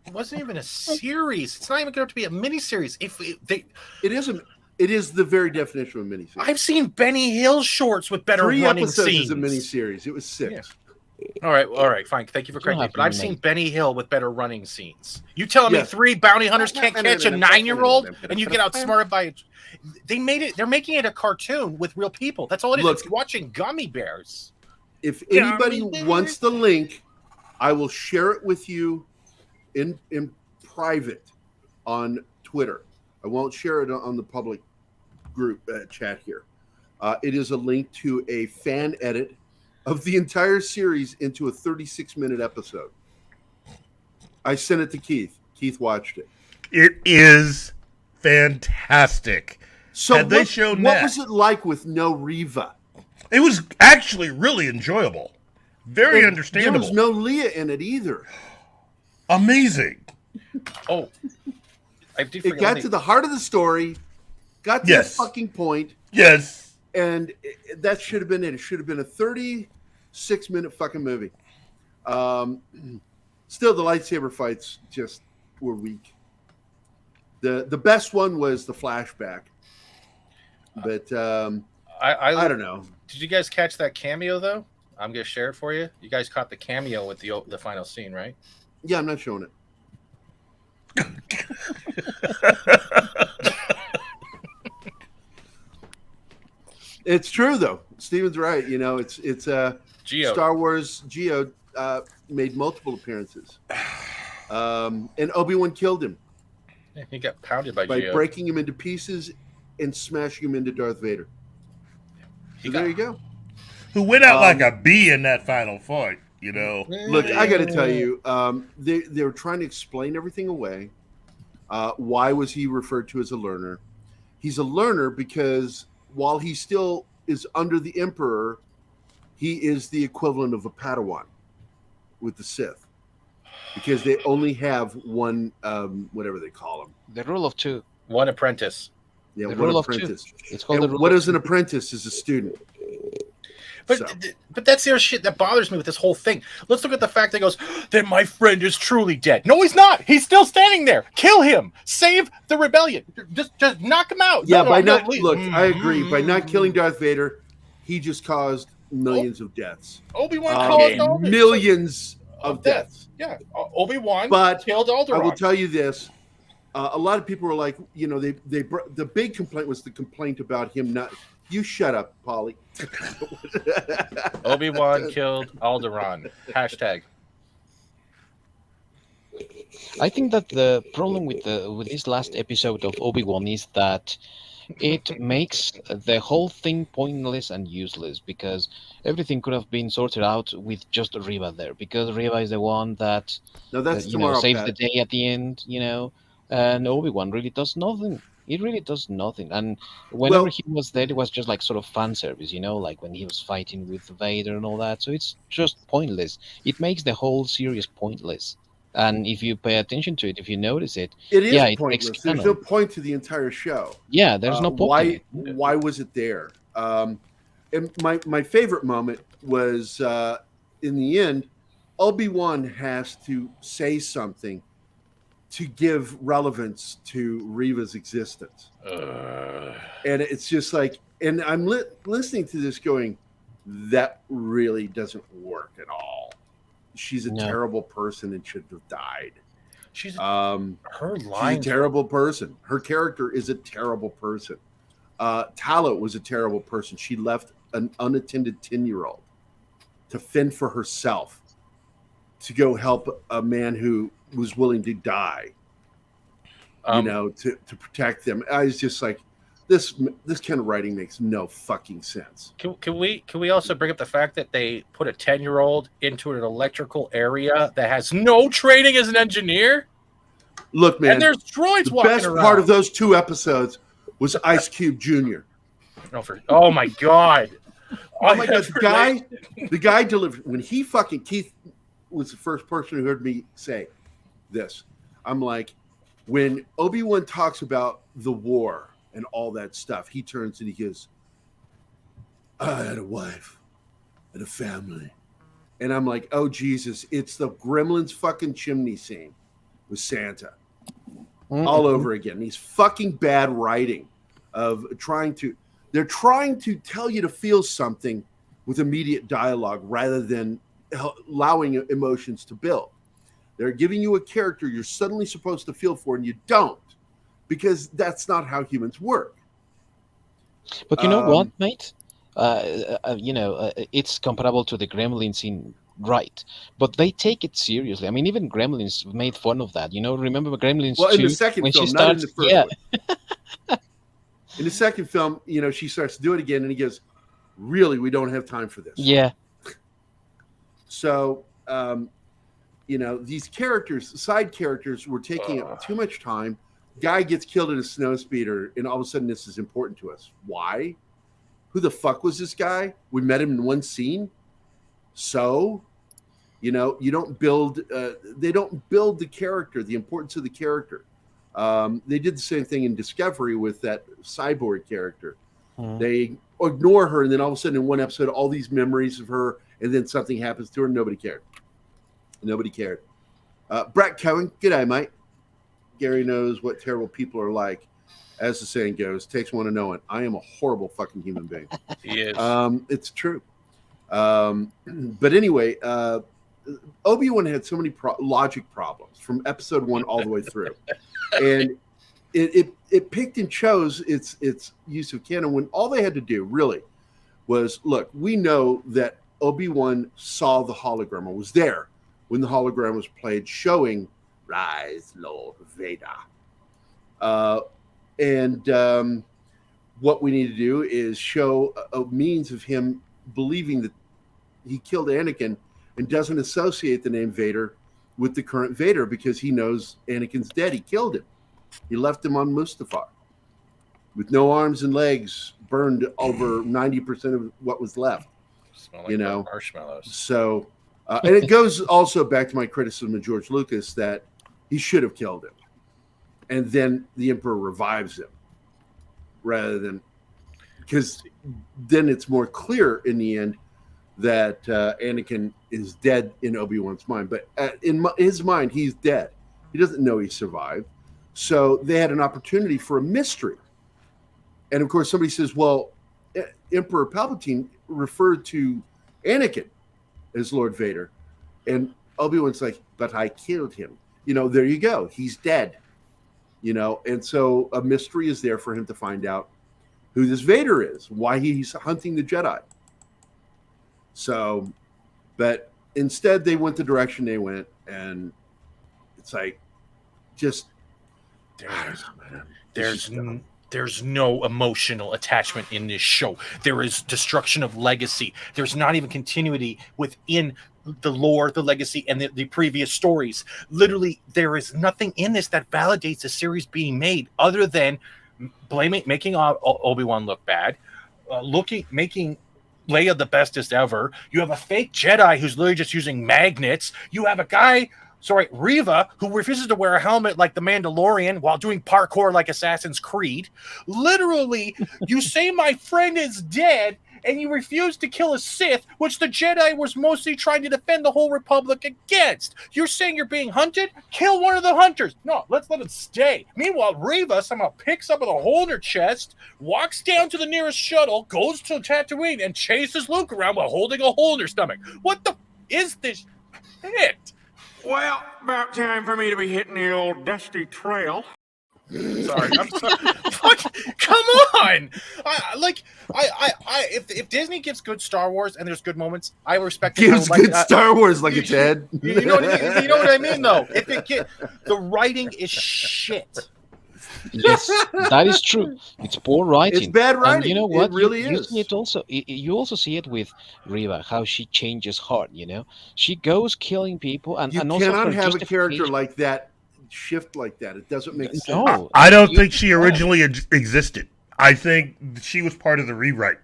It wasn't even a series. It's not even going to be a miniseries. It is the very definition of a miniseries. I've seen Benny Hill shorts with better 3 running episodes scenes. is a miniseries. It was 6. Yeah. All right, fine. Thank you for correcting me. have But I've to seen make- Benny Hill with better running scenes. You telling me Yes. 3 bounty hunters can't catch a 9-year-old and you get outsmarted by it? They made it. They're making it a cartoon with real people. That's all it is. Look. It's watching gummy bears. If anybody Gummy bears. wants the link, I will share it with you in private on Twitter. I won't share it on the public group chat here. It is a link to a fan edit of the entire series into a 36-minute episode. I sent it to Keith. Keith watched it. It is fantastic. So Had they what, shown what that- was it like with no Reva? It was actually really enjoyable. Very There understandable. was no Leah in it either. Amazing. Oh, I did It forget. got to the heart of the story, got to Yes. the fucking point, Yes. and that should have been it. It should have been a 36-minute fucking movie. Still, the lightsaber fights just were weak. The best one was the flashback, but I don't know. Did you guys catch that cameo though? I'm gonna share it for you. You guys caught the cameo with the final scene, right? Yeah, I'm not showing it. It's true though. Steven's right. You know, it's Geo. Star Wars Geo made multiple appearances, and Obi-Wan killed him He got pounded by by Geo. breaking him into pieces and smashing him into Darth Vader. So there you go. Who went out like a bee in that final fight, you know? Look, I got to tell you, they were trying to explain everything away. Why was he referred to as a learner? He's a learner because while he still is under the Emperor, he is the equivalent of a Padawan with the Sith. Because they only have one, whatever they call them. The rule of two. One apprentice. Yeah, The one rule of apprentice. It's called the And rule what of is an apprentice? Is a student. But So. but that's the shit that bothers me with this whole thing. Let's look at the fact that he goes, then my friend is truly dead. No, he's not. He's still standing there. Kill him. Save the rebellion. Just knock him out. Yeah, No, by I'm gonna not leave. look, I agree. By not killing Darth Vader, he just caused millions of deaths. Obi-Wan caused all this. Millions of deaths. Yeah, Obi-Wan But killed Alderaan. I will tell you this: a lot of people were like, you know, the big complaint was the complaint about him not. You shut up, Polly. Obi-Wan killed Alderaan. Hashtag. I think that the problem with this last episode of Obi-Wan is that it makes the whole thing pointless and useless because everything could have been sorted out with just Reva there because Reva is the one that No, that's you tomorrow. know, saves Pat. the day at the end, you know, and Obi-Wan really does nothing. It really does nothing. And whenever Well- he was there, it was just like sort of fan service, you know, like when he was fighting with Vader and all that. So it's just pointless. It makes the whole series pointless. And if you pay attention to it, if you notice it, It is yeah, it pointless. makes There's canon. no point to the entire show. yeah, there's no point. Why was it there? And my favorite moment was in the end, Obi-Wan has to say something to give relevance to Reva's existence. And it's just like, and I'm listening to this going, that really doesn't work at all. She's a No. terrible person and should have died. She's Her her She's a lines. terrible person. Her character is a terrible person. Tala was a terrible person. She left an unattended 10-year-old to fend for herself, to go help a man who was willing to die, you know, to protect them. I was just like, this kind of writing makes no fucking sense. Can we also bring up the fact that they put a 10-year-old into an electrical area that has no training as an engineer? Look, man, And there's droids the walking best around. part of those 2 episodes was Ice Cube Jr. Oh my god! Oh my god, the guy delivered when he fucking Keith was the first person who heard me say this. I'm like, when Obi-Wan talks about the war and all that stuff, he turns and he goes, I had a wife and a family. And I'm like, oh Jesus, it's the Gremlins fucking chimney scene with Santa. All over again. These fucking bad writing of they're trying to tell you to feel something with immediate dialogue rather than allowing emotions to build. They're giving you a character you're suddenly supposed to feel for and you don't, because that's not how humans work. But you know what, mate? It's comparable to the Gremlins in right, but they take it seriously. I mean, even Gremlins made fun of that. You know, remember Gremlins? Well, in 2, the second when film, she not in starts, the first yeah, one. In the second film, you know, she starts to do it again and he goes, really, we don't have time for this. yeah. So, these characters, side characters, were taking up too much time. Guy gets killed in a snowspeeder, and all of a sudden this is important to us. Why? Who the fuck was this guy? We met him in one scene. So, you don't build, they don't build the character, the importance of the character. They did the same thing in Discovery with that cyborg character. They ignore her, and then all of a sudden in one episode, all these memories of her, and then something happens to her, and nobody cared. Nobody cared. Brett Cohen, g'day, mate. Gary knows what terrible people are like. As the saying goes, takes one to know it. I am a horrible fucking human being. He is. It's true. But anyway, Obi-Wan had so many logic problems from episode 1 all the way through. And it picked and chose its use of canon when all they had to do really was, look, we know that Obi-Wan saw the hologram or was there when the hologram was played, showing Rise, Lord Vader. what we need to do is show a means of him believing that he killed Anakin and doesn't associate the name Vader with the current Vader because he knows Anakin's dead. He killed him. He left him on Mustafar with no arms and legs, burned over 90% of what was left. Smell like marshmallows. So, and it goes also back to my criticism of George Lucas that he should have killed him. And then the Emperor revives him rather than, because then it's more clear in the end that Anakin is dead in Obi-Wan's mind. But in his mind, he's dead. He doesn't know he survived. So they had an opportunity for a mystery. And of course, somebody says, well, Emperor Palpatine referred to Anakin as Lord Vader. And Obi-Wan's like, but I killed him. There you go. He's dead. And so a mystery is there for him to find out who this Vader is, why he's hunting the Jedi. So, but instead they went the direction they went, and it's like, just there's no emotional attachment in this show. There is destruction of legacy. There's not even continuity within the lore, the legacy, and the previous stories. Literally, there is nothing in this that validates the series being made other than making Obi-Wan look bad, making Leia the bestest ever. You have a fake Jedi who's literally just using magnets. You have a guy, Reva, who refuses to wear a helmet like the Mandalorian while doing parkour like Assassin's Creed. Literally, you say my friend is dead, and you refuse to kill a Sith, which the Jedi was mostly trying to defend the whole Republic against. You're saying you're being hunted? Kill one of the hunters. No, let's let it stay. Meanwhile, Reva somehow picks up with a hole in her chest, walks down to the nearest shuttle, goes to Tatooine, and chases Luke around while holding a hole in her stomach. What the is this shit? Well, about time for me to be hitting the old dusty trail. Sorry, I'm sorry. Come on! If Disney gives good Star Wars and there's good moments, I respect it. Gives good Star Wars like it's Ed. You know what I mean, though. The writing is shit. Yes, that is true. It's poor writing. It's bad writing. And you know what? It really you is. See it also. You also see it with Reva, how she changes heart. She goes killing people, and You and also cannot her have a character justification- like that shift like that. It doesn't make sense. No, I don't think she originally existed. I think she was part of the rewrite.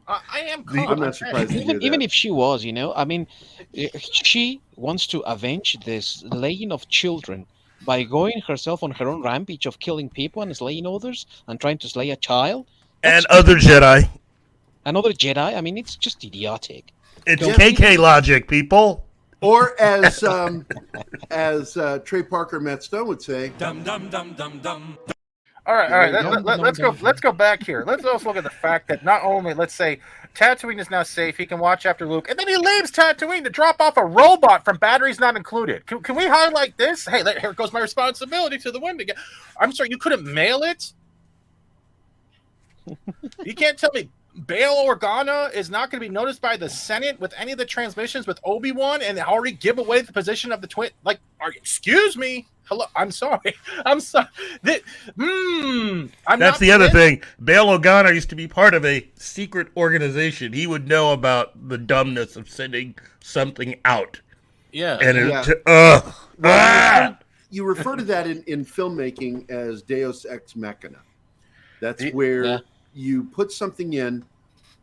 I am. I'm not surprised to hear even that. if she was, I mean, she wants to avenge this slaying of children by going herself on her own rampage of killing people and slaying others and trying to slay a child. And other Jedi. Another Jedi. I mean, it's just idiotic. It's KK logic, people. Or as Trey Parker, Matt Stone would say, Dum dum dum dum dum. All right. Let's go back here. Let's also look at the fact that not only, let's say, Tatooine is now safe, he can watch after Luke, and then he leaves Tatooine to drop off a robot from batteries not included. Can we highlight this? Hey, here goes my responsibility to the wind again. I'm sorry, you couldn't mail it? You can't tell me Bail Organa is not going to be noticed by the Senate with any of the transmissions with Obi-Wan and already give away the position of the twin? Excuse me. Hello, I'm sorry. That's the other thing. Bail Organa used to be part of a secret organization. He would know about the dumbness of sending something out. Yeah. And you refer to that in filmmaking as Deus Ex Machina. That's where you put something in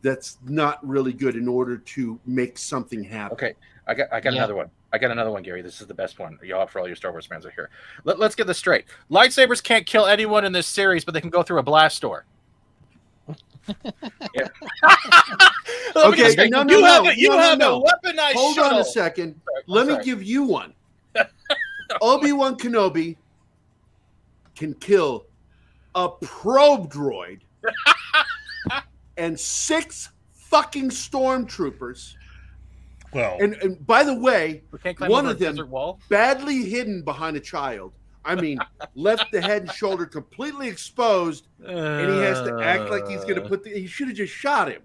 that's not really good in order to make something happen. Okay, I got another one. I got another one, Gary. This is the best one. Y'all, for all your Star Wars fans are here. Let's get this straight. Lightsabers can't kill anyone in this series, but they can go through a blast door. Yeah. Okay, You have a weaponized Hold shuttle. on a second. Let me give you one. Obi-Wan Kenobi can kill a probe droid and 6 fucking stormtroopers. well, And by the way, one of them wall. badly hidden behind a child. I mean, left the head and shoulder completely exposed, and he has to act like he's going to he should have just shot him.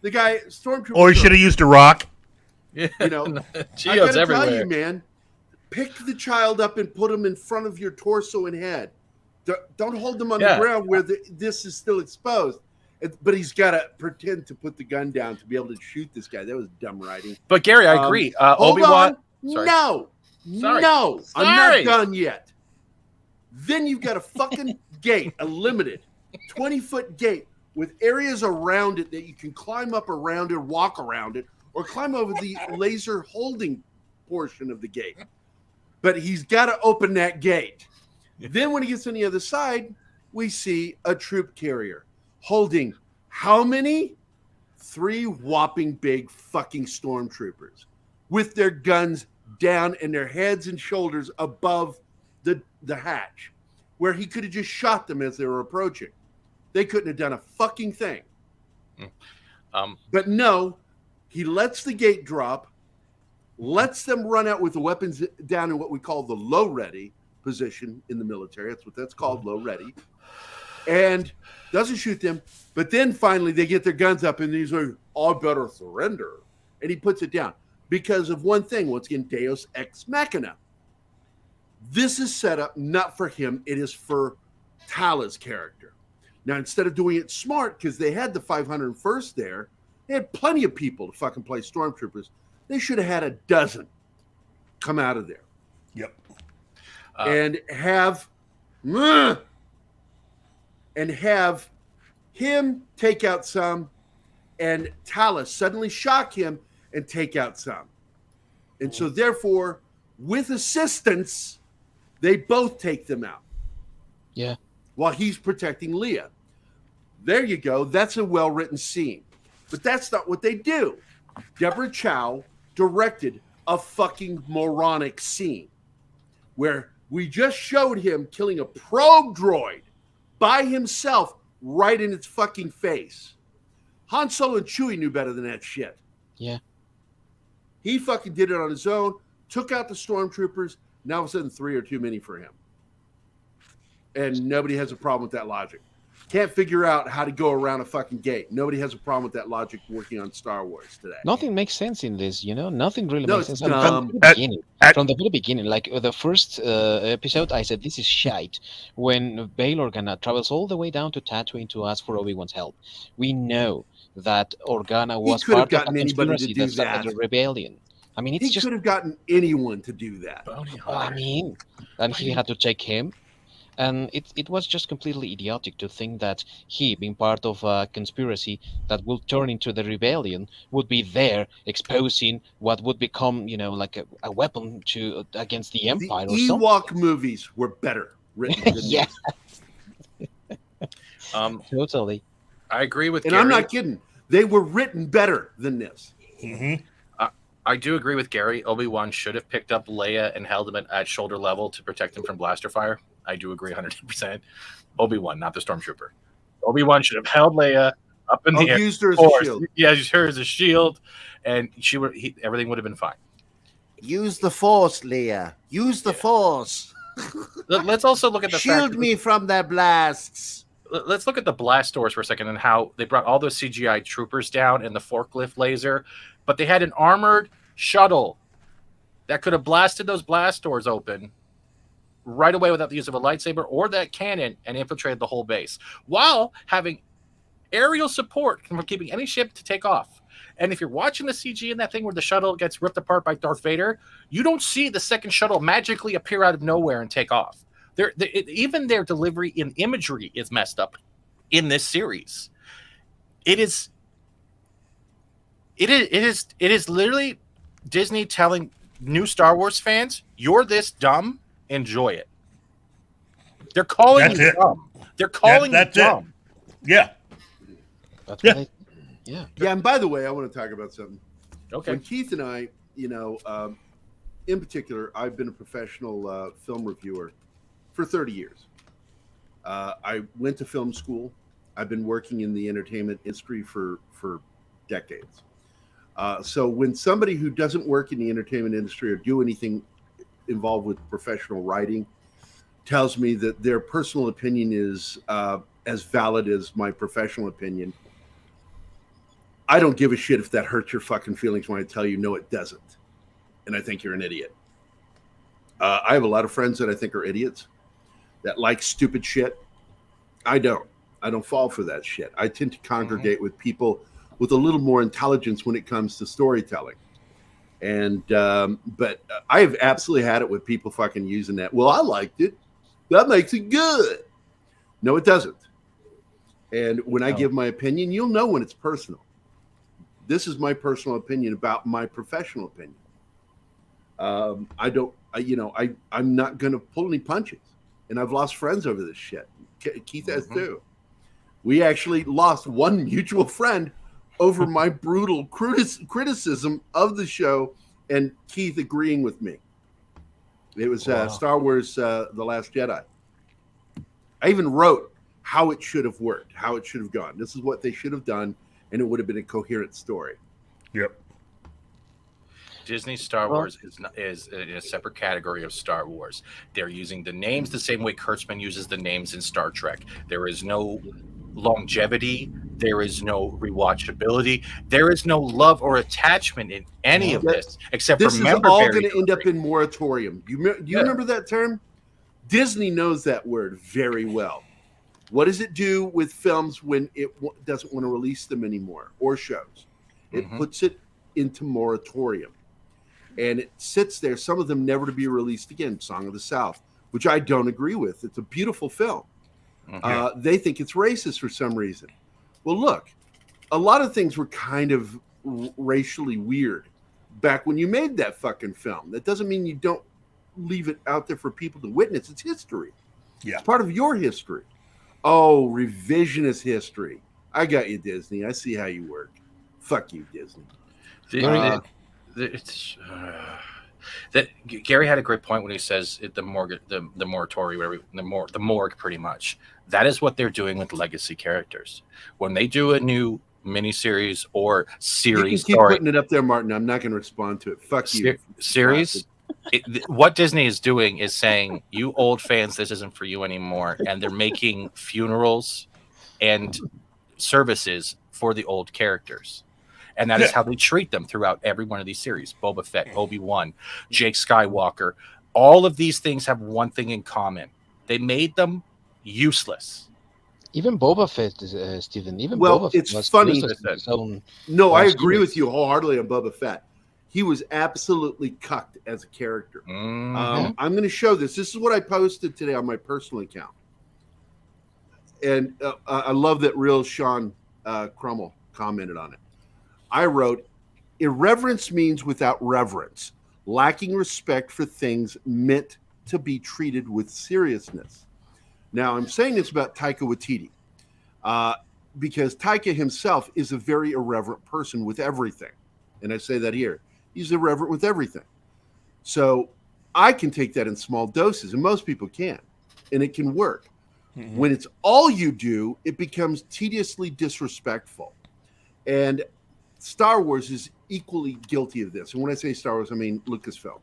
The guy, stormtrooper. or he should have used a rock. You know, I Geodes gotta tell everywhere. you, man, pick the child up and put him in front of your torso and head. Don't hold them on the ground where this is still exposed. But he's got to pretend to put the gun down to be able to shoot this guy. That was dumb writing. But Gary, I agree. Hold Obi-Wan. on. No, Sorry. no, Sorry. I'm not done yet. Then you've got a fucking gate, a limited 20-foot gate with areas around it that you can climb up around it, walk around it, or climb over the laser holding portion of the gate. But he's got to open that gate. Then when he gets on the other side, we see a troop carrier holding how many? 3 whopping big fucking stormtroopers with their guns down and their heads and shoulders above the hatch, where he could have just shot them as they were approaching. They couldn't have done a fucking thing. But no, he lets the gate drop, lets them run out with the weapons down in what we call the low ready position in the military. That's what that's called, low ready. And doesn't shoot them. But then finally they get their guns up and he's like, I better surrender. And he puts it down because of one thing. Once again, Deus Ex Machina. This is set up not for him. It is for Tala's character. Now, instead of doing it smart, because they had the 501st there, they had plenty of people to fucking play stormtroopers. They should have had a dozen come out of there. Yep. And have him take out some and Tala suddenly shock him and take out some. And so therefore, with assistance, they both take them out. Yeah. While he's protecting Leia. There you go. That's a well-written scene. But that's not what they do. Deborah Chow directed a fucking moronic scene where we just showed him killing a probe droid by himself right in its fucking face. Han Solo and Chewie knew better than that shit. Yeah. He fucking did it on his own, took out the stormtroopers. Now all of a sudden 3 are too many for him. And nobody has a problem with that logic. Can't figure out how to go around a fucking gate. Nobody has a problem with that logic working on Star Wars today. Nothing makes sense in this, Nothing really No, makes it's sense. dumb. From the very beginning, like the first episode, I said, this is shite. When Bail Organa travels all the way down to Tatooine to ask for Obi-Wan's help, we know that Organa was could have part of a gotten anybody to conspiracy do that started that. a rebellion. I mean, it's He just... could have gotten anyone to do that. I mean, and he had to take him. And it was just completely idiotic to think that he, being part of a conspiracy that will turn into the rebellion, would be there exposing what would become, like a weapon against the Empire The or something. Ewok movies were better written than Yeah. this. Totally. I agree with And Gary. I'm not kidding. They were written better than this. Mm-hmm. I do agree with Gary. Obi-Wan should have picked up Leia and held him at shoulder level to protect him from blaster fire. I do agree 100%. Obi-Wan, not the stormtrooper. Obi-Wan should have held Leia up in the air. Used her as Force. a shield. Yeah, used her as a shield, and everything would have been fine. Use the Force, Leia. Use the Force. Let's also look at the Shield fact me from their blasts. Let's look at the blast doors for a second and how they brought all those CGI troopers down and the forklift laser, but they had an armored shuttle that could have blasted those blast doors open right away without the use of a lightsaber or that cannon and infiltrated the whole base while having aerial support from keeping any ship to take off. And if you're watching the CG in that thing where the shuttle gets ripped apart by Darth Vader, you don't see the second shuttle magically appear out of nowhere and take off. Even their delivery in imagery is messed up in this series. It is literally Disney telling new Star Wars fans, "You're this dumb. Enjoy it." They're calling you dumb. They're calling you dumb. Yeah. That's Yeah. Yeah, and by the way, I want to talk about something. Okay. When Keith and I, in particular, I've been a professional film reviewer for 30 years. I went to film school. I've been working in the entertainment industry for decades. So when somebody who doesn't work in the entertainment industry or do anything involved with professional writing tells me that their personal opinion is as valid as my professional opinion, I don't give a shit if that hurts your fucking feelings when I tell you no, it doesn't. And I think you're an idiot. I have a lot of friends that I think are idiots. that like stupid shit. I don't fall for that shit. I tend to congregate with people with a little more intelligence when it comes to storytelling. And but I've absolutely had it with people fucking using that. Well, I liked it. That makes it good. No, it doesn't. And when I give my opinion, you'll know when it's personal. This is my personal opinion about my professional opinion. I'm not going to pull any punches. And I've lost friends over this shit. Keith has too. We actually lost one mutual friend over my brutal criticism of the show and Keith agreeing with me. It was Star Wars The Last Jedi. I even wrote how it should have worked, how it should have gone. This is what they should have done, and it would have been a coherent story. Yep. Disney Star Wars is in a separate category of Star Wars. They're using the names the same way Kurtzman uses the names in Star Trek. There is no longevity. There is no rewatchability. There is no love or attachment in any of this, except this for member. This is all going to end up in moratorium. Do you remember that term? Disney knows that word very well. What does it do with films when it doesn't want to release them anymore, or shows? It puts it into moratorium. And it sits there, some of them never to be released again. Song of the South, which I don't agree with. It's a beautiful film. They think it's racist for some reason. Well, look, a lot of things were kind of racially weird back when you made that fucking film. That doesn't mean you don't leave it out there for people to witness. It's history. Yeah. It's part of your history. Oh, revisionist history. I got you, Disney. I see how you work. Fuck you, Disney. That Gary had a great point when he says the moratorium, the morgue, pretty much. That is what they're doing with legacy characters. When they do a new miniseries or series, you can keep putting it up there, Martin. I'm not going to respond to it. Fuck you. Series. What Disney is doing is saying, you old fans, this isn't for you anymore, and they're making funerals and services for the old characters. And that is how they treat them throughout every one of these series. Boba Fett, Obi-Wan, Jake Skywalker. All of these things have one thing in common. They made them useless. Even Boba Fett, Stephen. Boba Fett it's funny. No, I agree with you wholeheartedly on Boba Fett. He was absolutely cucked as a character. I'm going to show this. This is what I posted today on my personal account. And I love that real Sean Crummell commented on it. I wrote, irreverence means without reverence, lacking respect for things meant to be treated with seriousness. Now, I'm saying this about Taika Waititi because Taika himself is a very irreverent person with everything. And I say that here. He's irreverent with everything. So I can take that in small doses, and most people can, and it can work. When it's all you do, it becomes tediously disrespectful. And Star Wars is equally guilty of this. And when I say Star Wars, I mean Lucasfilm.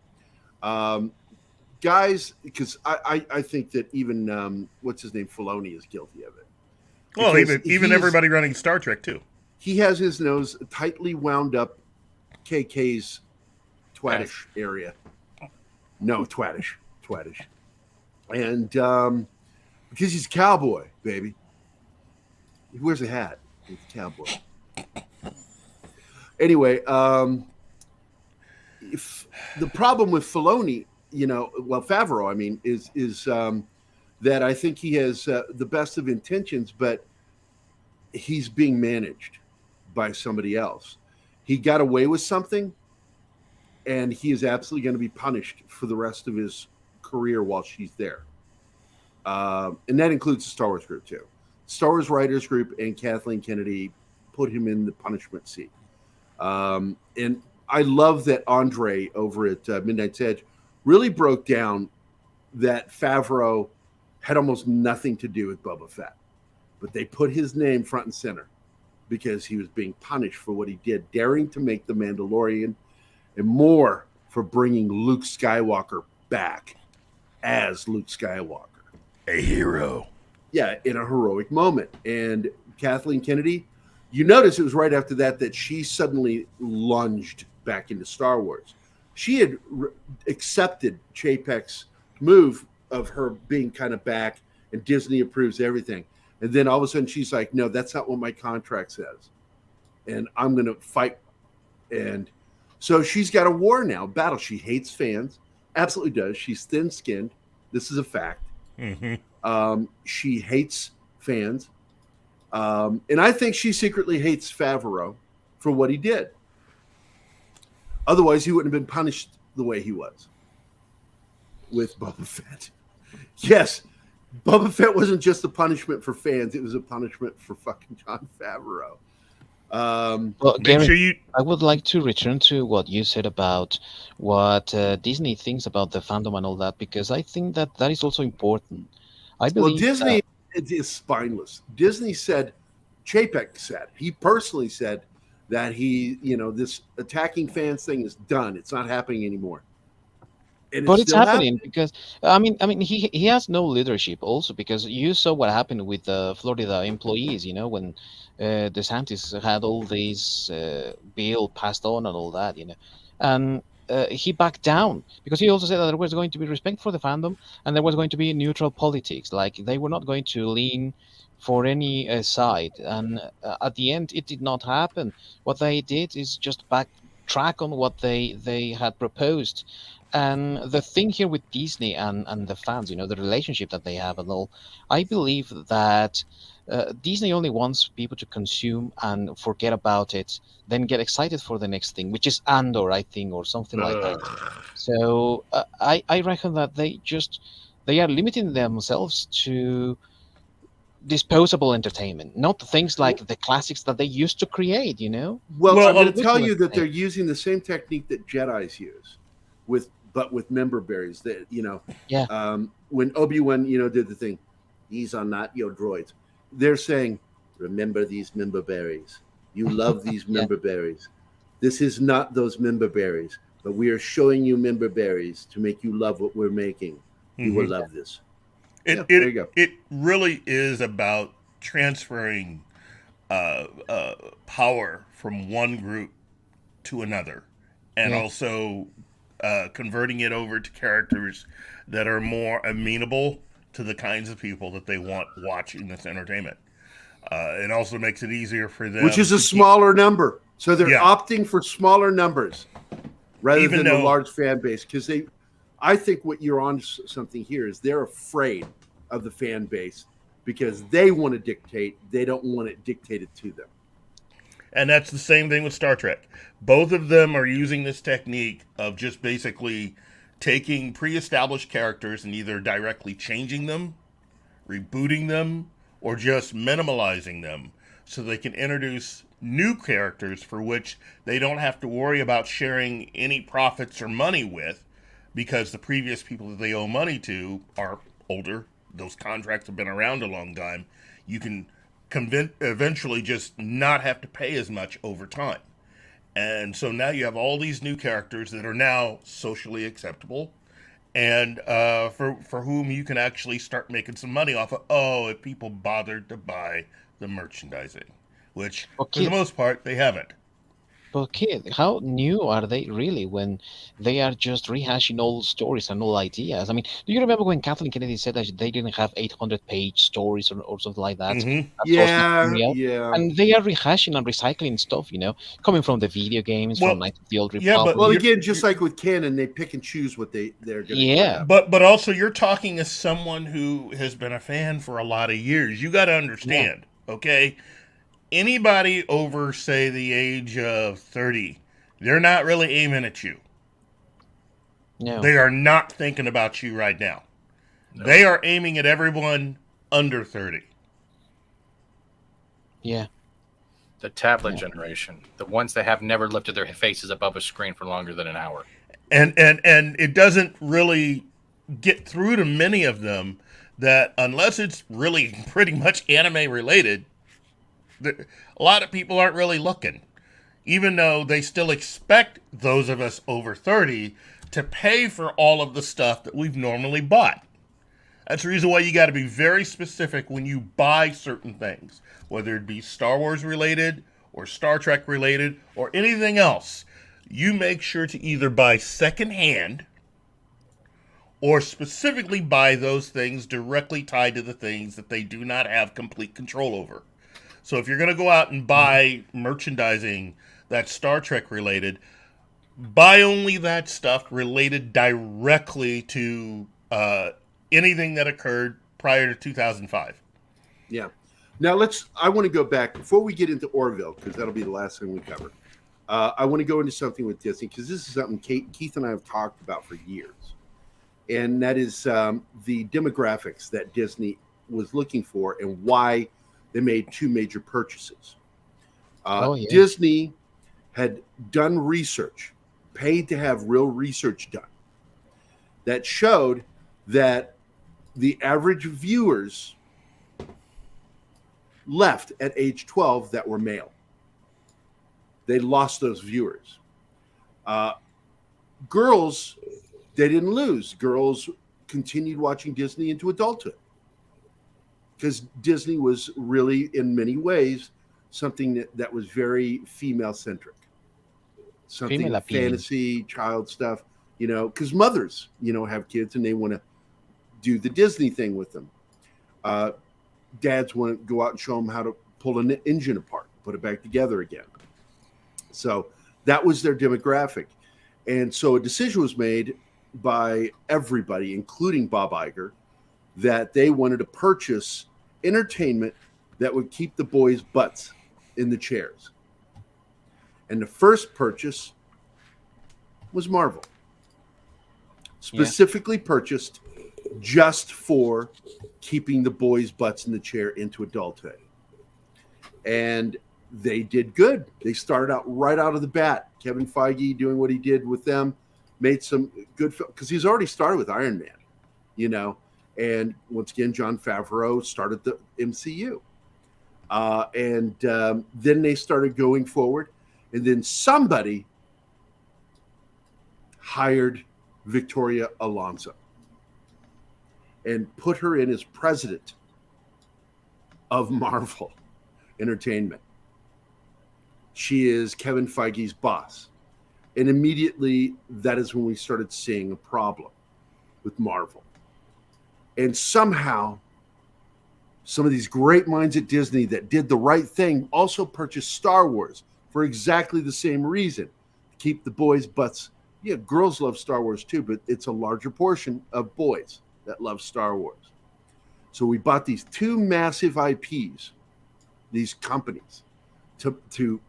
Guys, because I think that even, what's his name, Filoni is guilty of it. Well, even everybody running Star Trek, too. He has his nose tightly wound up KK's twatish area. No, twatish. And because he's a cowboy, baby. He wears a hat. He's a cowboy. Anyway, if the problem with Filoni, Favreau, I mean, is that I think he has the best of intentions, but he's being managed by somebody else. He got away with something, and he is absolutely going to be punished for the rest of his career while she's there. And that includes the Star Wars group, too. Star Wars Writers Group and Kathleen Kennedy put him in the punishment seat. And I love that Andre over at Midnight's Edge really broke down that Favreau had almost nothing to do with Boba Fett, but they put his name front and center because he was being punished for what he did, daring to make the Mandalorian, and more for bringing Luke Skywalker back as Luke Skywalker. A hero. Yeah, in a heroic moment. And Kathleen Kennedy, you notice it was right after that she suddenly lunged back into Star Wars. She had accepted Chapek's move of her being kind of back, and Disney approves everything. And then all of a sudden she's like, no, that's not what my contract says. And I'm going to fight. And so she's got a war now, battle. She hates fans. Absolutely does. She's thin-skinned. This is a fact. She hates fans. And I think she secretly hates Favreau for what he did. Otherwise, he wouldn't have been punished the way he was with Boba Fett. Yes, Boba Fett wasn't just a punishment for fans. It was a punishment for fucking Jon Favreau. Well, Gary, I would like to return to what you said about what Disney thinks about the fandom and all that, because I think that is also important. I believe Disney is spineless. Disney said, Chapek said, he personally said that this attacking fans thing is done. It's not happening anymore. But it's happening because I mean he has no leadership also, because you saw what happened with the Florida employees, when DeSantis had all these bill passed on and all that, and he backed down because he also said that there was going to be respect for the fandom and there was going to be neutral politics, like they were not going to lean for any side, and at the end it did not happen. What they did is just backtrack on what they had proposed. And the thing here with Disney and the fans, the relationship that they have and all, I believe that Disney only wants people to consume and forget about it, then get excited for the next thing, which is Andor, I think, or something like that. So I reckon that they are limiting themselves to disposable entertainment, not things like the classics that they used to create, Well, I'm going to tell you that they're using the same technique that Jedis use, but with member berries. That when Obi-Wan did the thing, these are not your droids. They're saying, remember these member berries. You love these member berries. This is not those member berries, but we are showing you member berries to make you love what we're making. You will love this. There you go. It really is about transferring power from one group to another, and also converting it over to characters that are more amenable to the kinds of people that they want watching this entertainment. It also makes it easier for them, which is a smaller number. So they're opting for smaller numbers rather than a large fan base, because I think what you're on something here is they're afraid of the fan base because they want to dictate. They don't want it dictated to them. And that's the same thing with Star Trek. Both of them are using this technique of just basically taking pre-established characters and either directly changing them, rebooting them, or just minimalizing them so they can introduce new characters for which they don't have to worry about sharing any profits or money with, because the previous people that they owe money to are older. Those contracts have been around a long time. You can eventually just not have to pay as much over time. And so now you have all these new characters that are now socially acceptable, and for whom you can actually start making some money off of, if people bothered to buy the merchandising, which for the most part they haven't. But kid, how new are they really when they are just rehashing old stories and old ideas? I mean, do you remember when Kathleen Kennedy said that they didn't have 800-page stories or something like that? Mm-hmm. Yeah. And they are rehashing and recycling stuff, coming from the video games, from Knights of the Old Republic. Well, again, just like with canon, they pick and choose what they're going to grab. But also you're talking as someone who has been a fan for a lot of years. You got to understand, okay? Anybody over, say, the age of 30, they're not really aiming at you. No. They are not thinking about you right now. No. They are aiming at everyone under 30. Yeah. The tablet generation. The ones that have never lifted their faces above a screen for longer than an hour. And it doesn't really get through to many of them that unless it's really pretty much anime related, a lot of people aren't really looking, even though they still expect those of us over 30 to pay for all of the stuff that we've normally bought. That's the reason why you got to be very specific when you buy certain things, whether it be Star Wars related or Star Trek related or anything else. You make sure to either buy secondhand or specifically buy those things directly tied to the things that they do not have complete control over. So if you're going to go out and buy merchandising that's Star Trek related, buy only that stuff related directly to anything that occurred prior to 2005. Yeah. Now I want to go back before we get into Orville, because that'll be the last thing we cover. I want to go into something with Disney, because this is something Keith and I have talked about for years. And that is the demographics that Disney was looking for and why they made two major purchases. Disney had done research, paid to have real research done, that showed that the average viewers left at age 12 that were male. They lost those viewers. Girls, they didn't lose. Girls continued watching Disney into adulthood, because Disney was really, in many ways, something that was very female-centric. Something Female appealing. fantasy, child stuff, because mothers, have kids and they want to do the Disney thing with them. Dads want to go out and show them how to pull an engine apart, put it back together again. So that was their demographic. And so a decision was made by everybody, including Bob Iger, that they wanted to purchase entertainment that would keep the boys' butts in the chairs. And the first purchase was Marvel. Specifically purchased just for keeping the boys' butts in the chair into adulthood. And they did good. They started out right out of the bat. Kevin Feige doing what he did with them, made some good, because he's already started with Iron Man, and once again, Jon Favreau started the MCU. Then they started going forward, and then somebody hired Victoria Alonso and put her in as president of Marvel Entertainment. She is Kevin Feige's boss. And immediately, that is when we started seeing a problem with Marvel. And somehow, some of these great minds at Disney that did the right thing also purchased Star Wars for exactly the same reason. Keep the boys' butts. Yeah, girls love Star Wars too, but it's a larger portion of boys that love Star Wars. So we bought these two massive IPs, these companies, to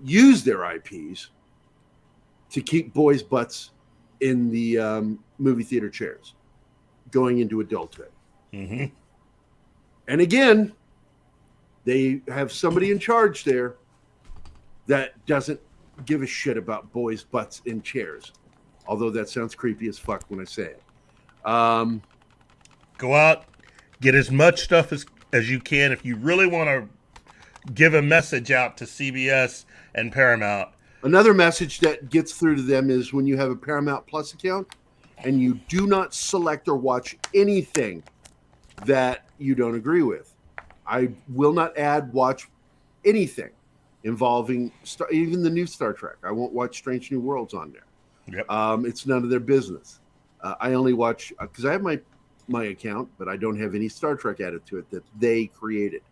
use their IPs to keep boys' butts in the movie theater chairs going into adulthood. Mm-hmm. And again, they have somebody in charge there that doesn't give a shit about boys' butts in chairs. Although that sounds creepy as fuck when I say it. Go out, get as much stuff as you can. If you really want to give a message out to CBS and Paramount. Another message that gets through to them is when you have a Paramount Plus account and you do not select or watch anything that you don't agree with. I will not watch anything involving even the new Star Trek. I won't watch Strange New Worlds on there. Yep. It's none of their business. I only watch because I have my account, but I don't have any Star Trek added to it that they created.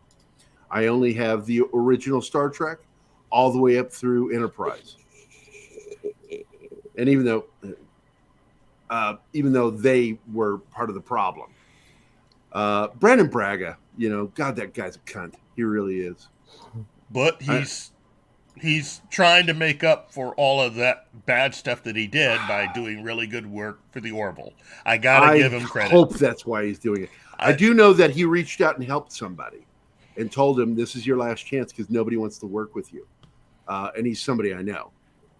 I only have the original Star Trek all the way up through Enterprise. And even though they were part of the problem, Brandon Braga, God, that guy's a cunt. He really is. But he's trying to make up for all of that bad stuff that he did by doing really good work for the Orville. I gotta give him credit. I hope that's why he's doing it. I do know that he reached out and helped somebody and told him, this is your last chance because nobody wants to work with you. And he's somebody I know.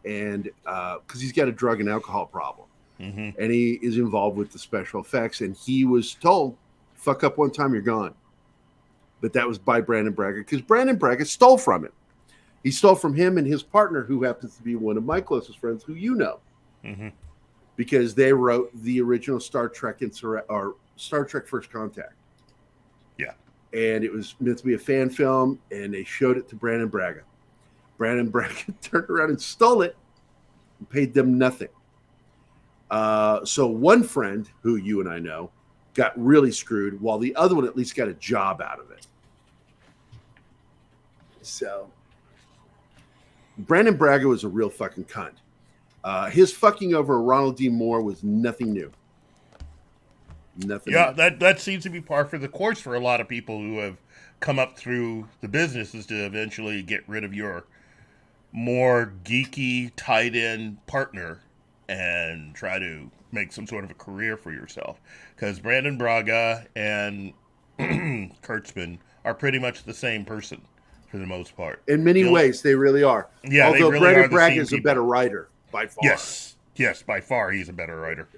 And because he's got a drug and alcohol problem. Mm-hmm. And he is involved with the special effects. And he was told, fuck up one time, you're gone. But that was by Brandon Braga because Brandon Braga stole from him. He stole from him and his partner, who happens to be one of my closest friends, who you know. Mm-hmm. Because they wrote the original Star Trek or Star Trek First Contact. Yeah. And it was meant to be a fan film, and they showed it to Brandon Braga. Brandon Braga turned around and stole it and paid them nothing. So one friend, who you and I know, got really screwed, while the other one at least got a job out of it. So Brandon Braga was a real fucking cunt. His fucking over Ronald D. Moore was nothing new. Nothing. Yeah, new. that seems to be par for the course for a lot of people who have come up through the businesses to eventually get rid of your more geeky, tied-in partner and try to make some sort of a career for yourself. Because Brandon Braga and Kurtzman are pretty much the same person for the most part. In many ways, they really are. Yeah, although they really Brandon are the Braga same is a people. better writer by far. Yes, by far he's a better writer.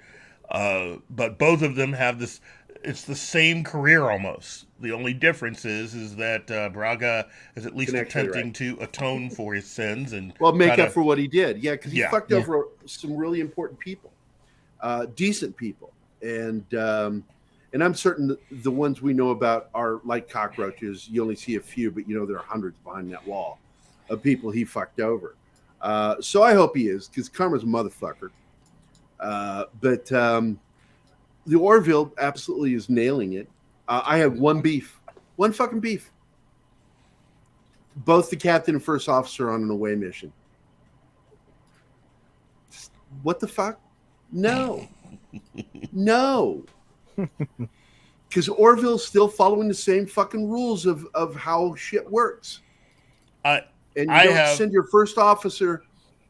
But both of them have this. It's the same career almost. The only difference is that Braga is at least attempting to atone for his sins and make up for what he did. Yeah, because he fucked Yeah. over some really important people, decent people, and I'm certain the ones we know about are like cockroaches. You only see a few, but you know there are hundreds behind that wall of people he fucked over. So I hope he is, because karma's a motherfucker. But the Orville absolutely is nailing it. I have one fucking beef. Both the captain and first officer on an away mission. What the fuck? No. Because Orville's still following the same fucking rules of how shit works. And you don't send your first officer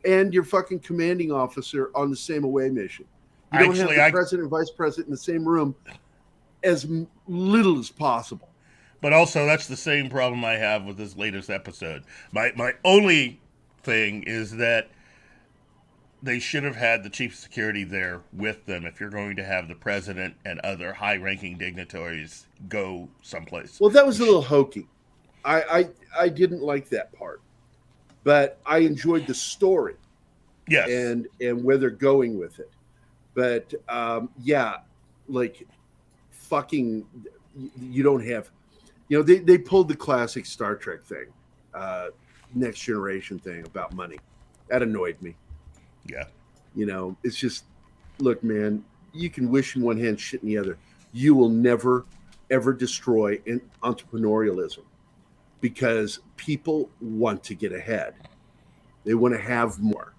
and your fucking commanding officer on the same away mission. You don't have the president and vice president in the same room as little as possible. But also, that's the same problem I have with this latest episode. My only thing is that they should have had the chief of security there with them if you're going to have the president and other high-ranking dignitaries go someplace. Well, that was a little hokey. I didn't like that part, but I enjoyed the story. Yes, and where they're going with it. But like fucking, you don't have, they pulled the classic Star Trek thing, Next Generation thing about money. That annoyed me. Yeah. It's just, look, man, you can wish in one hand, shit in the other. You will never, ever destroy entrepreneurialism, because people want to get ahead. They want to have more.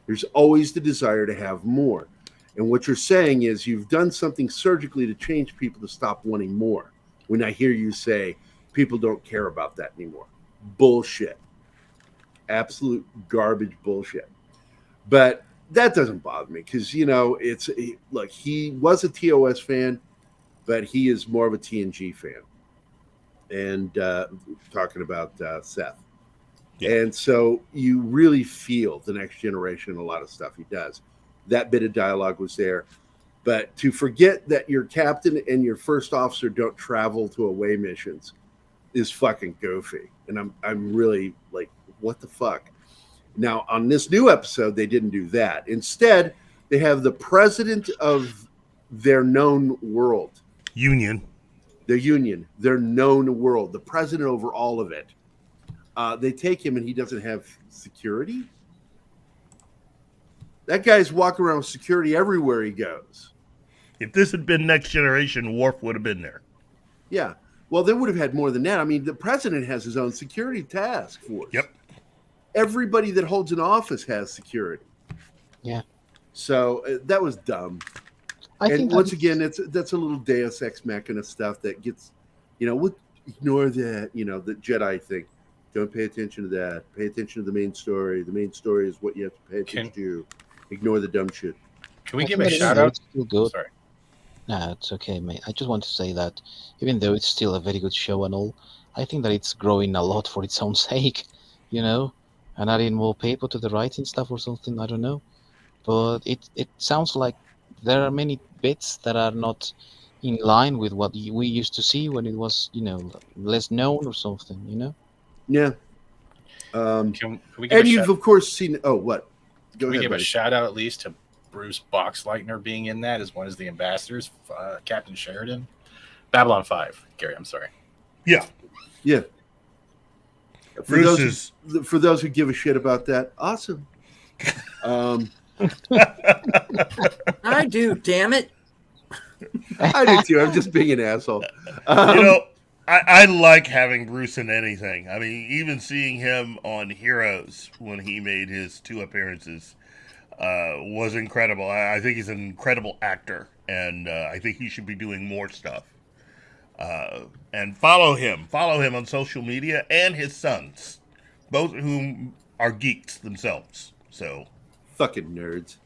There's always the desire to have more. And what you're saying is you've done something surgically to change people to stop wanting more. When I hear you say people don't care about that anymore. Bullshit. Absolute garbage bullshit. But that doesn't bother me, because, look, he was a TOS fan, but he is more of a TNG fan. And talking about Seth. Yeah. And so you really feel the Next Generation, a lot of stuff he does. That bit of dialogue was there. But to forget that your captain and your first officer don't travel to away missions is fucking goofy. And I'm really like, what the fuck? Now, on this new episode, they didn't do that. Instead, they have the president of their known world. Their known world. The president over all of it. They take him and he doesn't have security. That guy's walking around with security everywhere he goes. If this had been Next Generation, Worf would have been there. Yeah. Well, they would have had more than that. I mean, the president has his own security task force. Yep. Everybody that holds an office has security. Yeah. So that was dumb. And once again, that's a little Deus Ex Machina stuff that gets, ignore that, the Jedi thing. Don't pay attention to that. Pay attention to the main story. The main story is what you have to pay attention to. Ignore the dumb shit. Can we give a shout out? Still good. Sorry. No, it's okay, mate. I just want to say that even though it's still a very good show and all, I think that it's growing a lot for its own sake, and adding more people to the writing stuff or something. I don't know, but it sounds like there are many bits that are not in line with what we used to see when it was, less known or something. Yeah. Can we give and you've of course seen. Oh, what? Can we give a shout out at least to Bruce Boxleitner being in that as one of the ambassadors, Captain Sheridan, Babylon 5. Gary, I'm sorry. Yeah. For those who give a shit about that, awesome. I I do, damn it. I do too. I'm just being an asshole. I like having Bruce in anything. I mean, even seeing him on Heroes when he made his 2 appearances was incredible. I think he's an incredible actor, and I think he should be doing more stuff. And follow him on social media, and his sons, both of whom are geeks themselves. So, fucking nerds.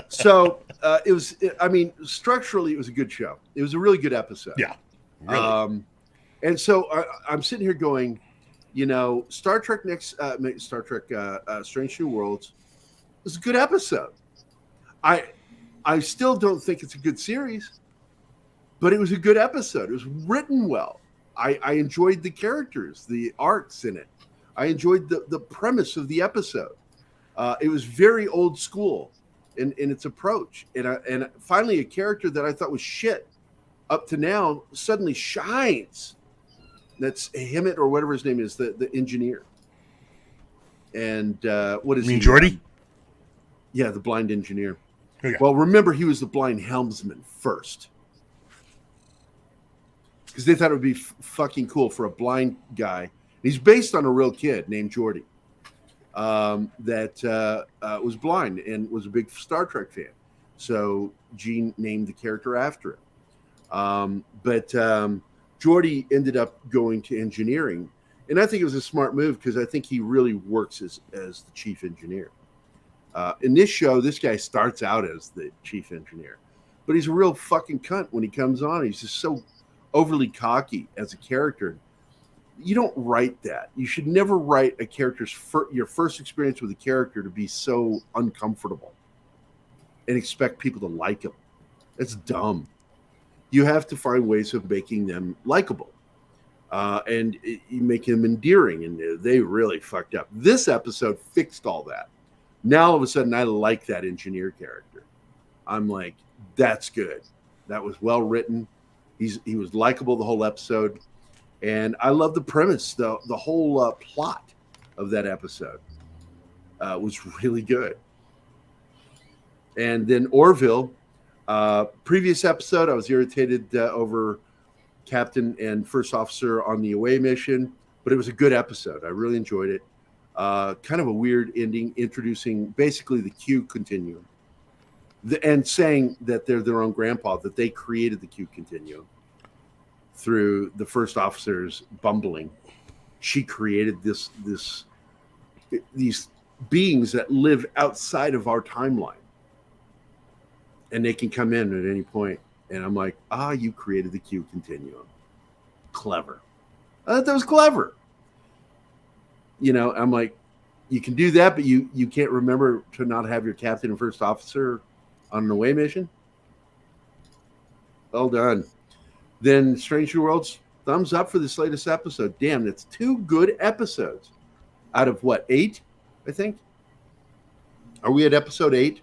So it was. I mean, structurally, it was a good show. It was a really good episode. Yeah, really. And so I'm sitting here going, Star Trek Strange New Worlds was a good episode. I still don't think it's a good series, but it was a good episode. It was written well. I enjoyed the characters, the arcs in it. I enjoyed the premise of the episode. It was very old school in its approach. And finally, a character that I thought was shit up to now suddenly shines. That's Hammett or whatever his name is, the engineer. And what is he? Geordi? Yeah, the blind engineer. Okay. Well, remember, he was the blind helmsman first. Because they thought it would be fucking cool for a blind guy. He's based on a real kid named Geordi that was blind and was a big Star Trek fan. So Gene named the character after him. But Geordi ended up going to engineering. And I think it was a smart move because I think he really works as the chief engineer. In this show, this guy starts out as the chief engineer. But he's a real fucking cunt when he comes on. He's just so overly cocky as a character. You don't write that. You should never write a character's your first experience with a character to be so uncomfortable and expect people to like him. That's dumb. You have to find ways of making them likable and you make them endearing, and they really fucked up. This episode fixed all that. Now all of a sudden I like that engineer character. I'm like, that's good. That was well written. He was likable the whole episode. And I love the premise. The whole plot of that episode was really good. And then Orville, previous episode, I was irritated over Captain and First Officer on the away mission, but it was a good episode. I really enjoyed it. Kind of a weird ending, introducing basically the Q continuum. And saying that they're their own grandpa, that they created the Q continuum through the first officer's bumbling. She created these beings that live outside of our timeline, and they can come in at any point. And I'm like, you created the Q continuum. Clever. I thought that was clever. I'm like, you can do that, but you can't remember to not have your captain and first officer on an away mission. Well done. Then Strange New Worlds, thumbs up for this latest episode. Damn, that's 2 good episodes out of what, 8, I think? Are we at episode 8?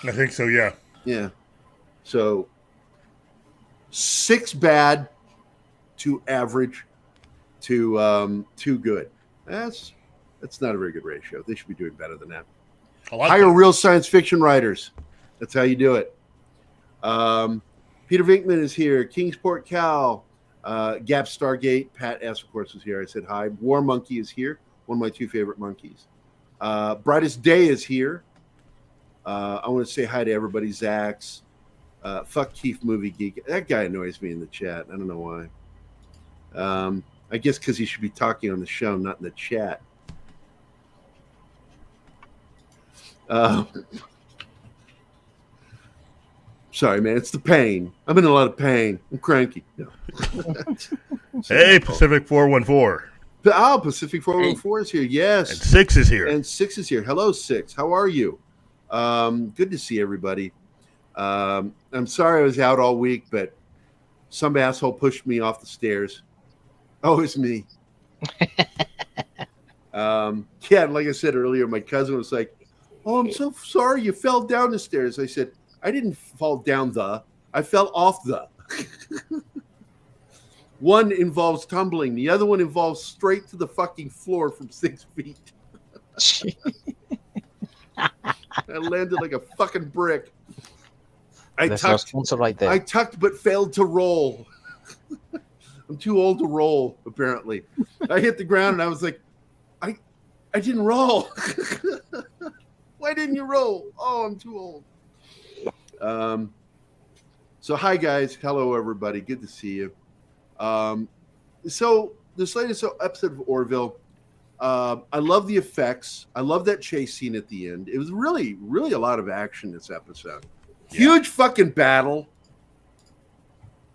I think so, yeah. Yeah. So 6 bad to average to 2 good. That's not a very good ratio. They should be doing better than that. Hire real science fiction writers. That's how you do it. Peter Vinkman is here. Kingsport Cal. Gap Stargate. Pat S, of course, is here. I said hi. War Monkey is here. One of my 2 favorite monkeys. Brightest Day is here. I want to say hi to everybody. Zax. Fuck Keith Movie Geek. That guy annoys me in the chat. I don't know why. I guess because he should be talking on the show, not in the chat. Sorry, man. It's the pain. I'm in a lot of pain. I'm cranky. No. Hey, Pacific 414. Pacific 414 is here. Yes. And 6 is here. And 6 is here. Hello, 6. How are you? Good to see everybody. I'm sorry I was out all week, but some asshole pushed me off the stairs. Oh, it's me. Yeah, like I said earlier, my cousin was like, "Oh, I'm so sorry you fell down the stairs." I said, "I didn't fall down I fell off the." One involves tumbling. The other one involves straight to the fucking floor from 6 feet. I landed like a fucking brick. That's our sponsor right there. I tucked but failed to roll. I'm too old to roll, apparently. I hit the ground and I was like, I didn't roll. Why didn't you roll? Oh, I'm too old. So hi guys, hello everybody, good to see you. So this latest episode of Orville, I love the effects. I love that chase scene at the end. It was really, really a lot of action this episode. Yeah. Huge fucking battle.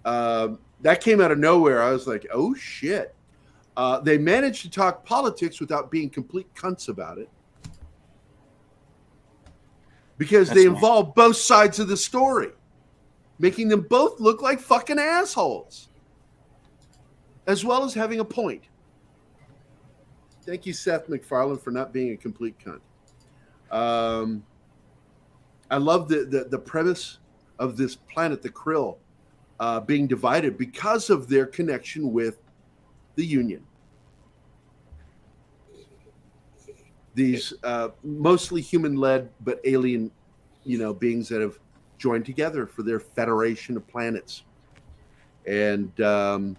That came out of nowhere. I was like, oh shit. They managed to talk politics without being complete cunts about it. Because they involve both sides of the story, making them both look like fucking assholes, as well as having a point. Thank you, Seth MacFarlane, for not being a complete cunt. I love the premise of this planet, the Krill, being divided because of their connection with the Union. These mostly human-led but alien, beings that have joined together for their federation of planets. And the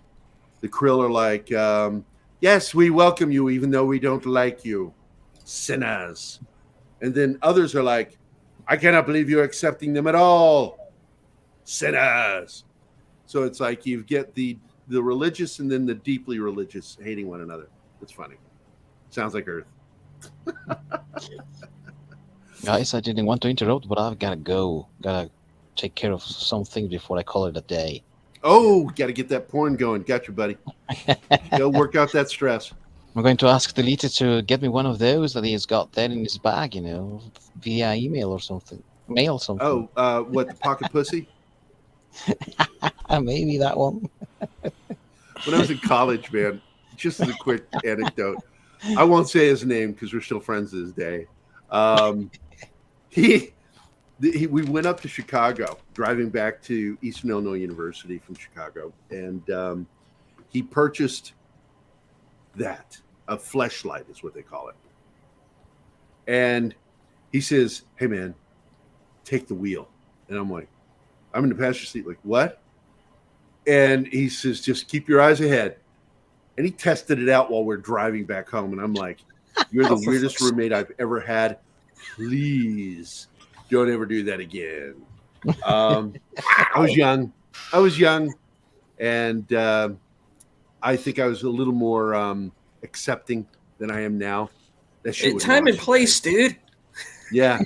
Krill are like, yes, we welcome you even though we don't like you, sinners. And then others are like, I cannot believe you're accepting them at all, sinners. So it's like you get the religious and then the deeply religious hating one another. It's funny. Sounds like Earth. Guys, I didn't want to interrupt, but I've got to go. Got to take care of something before I call it a day. Oh, got to get that porn going. Got you, buddy. Go work out that stress. I'm going to ask Deleted to get me one of those that he's got there in his bag, via email or something. Mail something. Oh, what, the pocket pussy? Maybe that one. When I was in college, man, just as a quick anecdote, I won't say his name because we're still friends to this day. We went up to Chicago, driving back to Eastern Illinois University from Chicago, and he purchased a fleshlight is what they call it. And he says, hey, man, take the wheel. And I'm like, I'm in the passenger seat, like, what? And he says, just keep your eyes ahead. And he tested it out while we're driving back home. And I'm like, you're the weirdest roommate I've ever had. Please don't ever do that again. I was young. And I think I was a little more accepting than I am now. That shit time and place, dude. Yeah.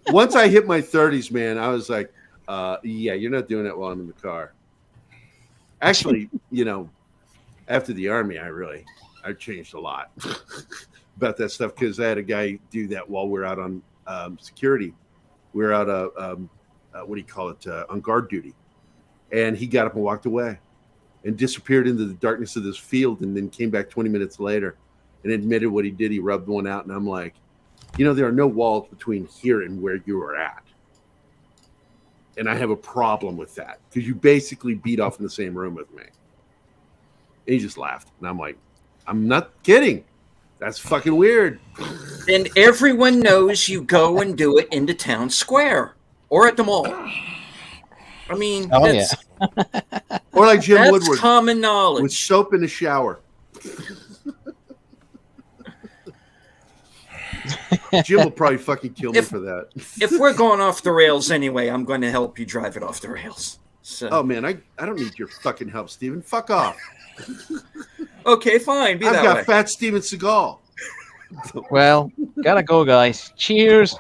Once I hit my 30s, man, I was like, yeah, you're not doing that while I'm in the car. Actually, after the Army, I changed a lot about that stuff because I had a guy do that while we're out on security. We're out on guard duty. And he got up and walked away and disappeared into the darkness of this field and then came back 20 minutes later and admitted what he did. He rubbed one out. And I'm like, there are no walls between here and where you are at. And I have a problem with that because you basically beat off in the same room with me. And he just laughed. And I'm like, I'm not kidding. That's fucking weird. And everyone knows you go and do it in the town square or at the mall. I mean, that's or like Jim Woodward. Common knowledge. With soap in the shower. Jim will probably fucking kill me for that. If we're going off the rails anyway, I'm going to help you drive it off the rails. So. Oh, man, I don't need your fucking help, Steven. Fuck off. Okay, fine. I've got fat Steven Seagal. Well, gotta go, guys. Cheers.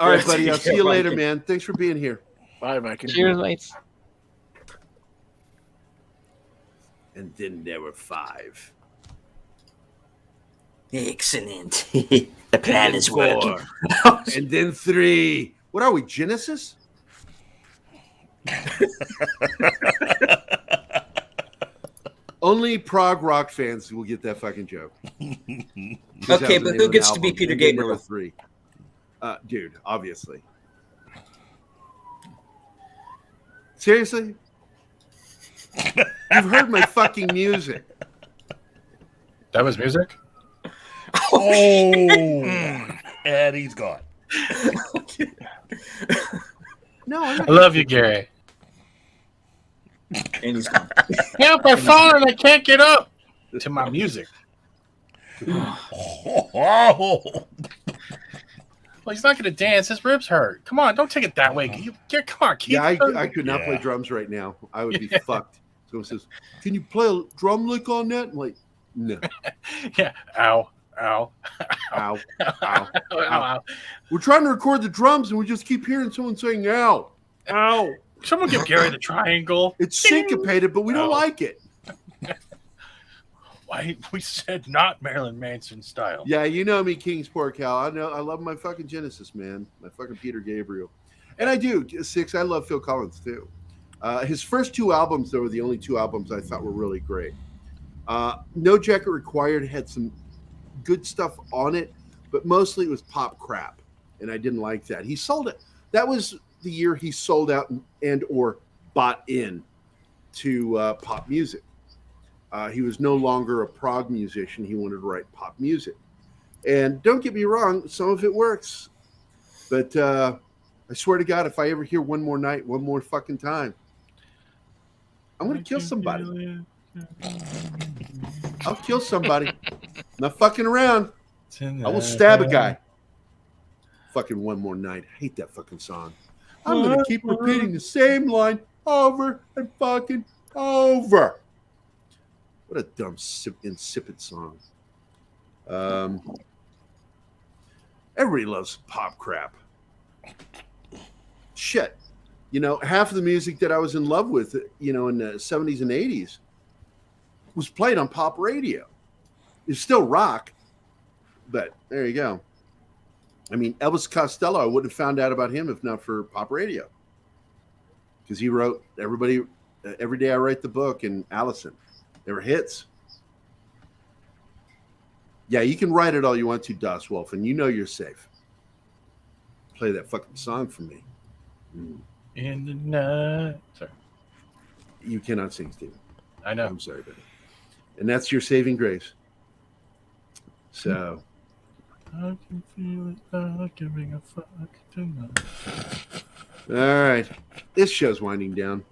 All right, buddy. I'll see you later, man. Thanks for being here. Bye, Mike. Cheers, mates. And then there were 5. Excellent. The plan is working. And then 3. What are we, Genesis? Only prog rock fans will get that fucking joke. Okay, but who gets to be Peter Gabriel? 3. Dude, obviously. Seriously? You've heard my fucking music. That was music? Oh, and he's gone. No, I'm I not love you, Gary. And he's gone. Help! I've fallen. I can't get up. To my music. Oh, Well, he's not going to dance. His ribs hurt. Come on, don't take it that way. Come on, Keith. Yeah, I could not play drums right now. I would be fucked. Someone says, "Can you play a drum lick on that?" I'm like, no. Yeah. Ow. Ow. Ow. Ow. Ow. Ow. We're trying to record the drums and we just keep hearing someone saying, "Ow. Ow." Someone give Gary the triangle. It's syncopated, but we don't like it. Why? We said not Marilyn Manson style. Yeah, you know me, Kingsport Cal. I know. I love my fucking Genesis, man. My fucking Peter Gabriel. And I do. Six, I love Phil Collins, too. His first two albums, though, were the only two albums I thought were really great. No Jacket Required had some good stuff on it, but mostly it was pop crap, and I didn't like that. He sold it. That was the year he sold out and or bought in to pop music. He was no longer a prog musician. He wanted to write pop music. And don't get me wrong, some of it works. But I swear to God, if I ever hear One More Night, one more fucking time, I'm going to kill somebody. I'll kill somebody. Not fucking around. I will stab a guy. Fucking One More Night. I hate that fucking song. I'm going to keep repeating the same line over and fucking over. What a dumb, insipid song. Everybody loves pop crap. Shit. You know, half of the music that I was in love with, you know, in the 70s and 80s was played on pop radio. It's still rock, but there you go. I mean, Elvis Costello, I wouldn't have found out about him if not for pop radio. Because he wrote Every Day I Write the Book and Allison. They were hits. Yeah, you can write it all you want to, Das Wolf, and you know you're safe. Play that fucking song for me. In the night. Sorry. You cannot sing, Steven. I know. I'm sorry, buddy. And that's your saving grace. So. I can feel it not giving a fuck tonight. All right. This show's winding down.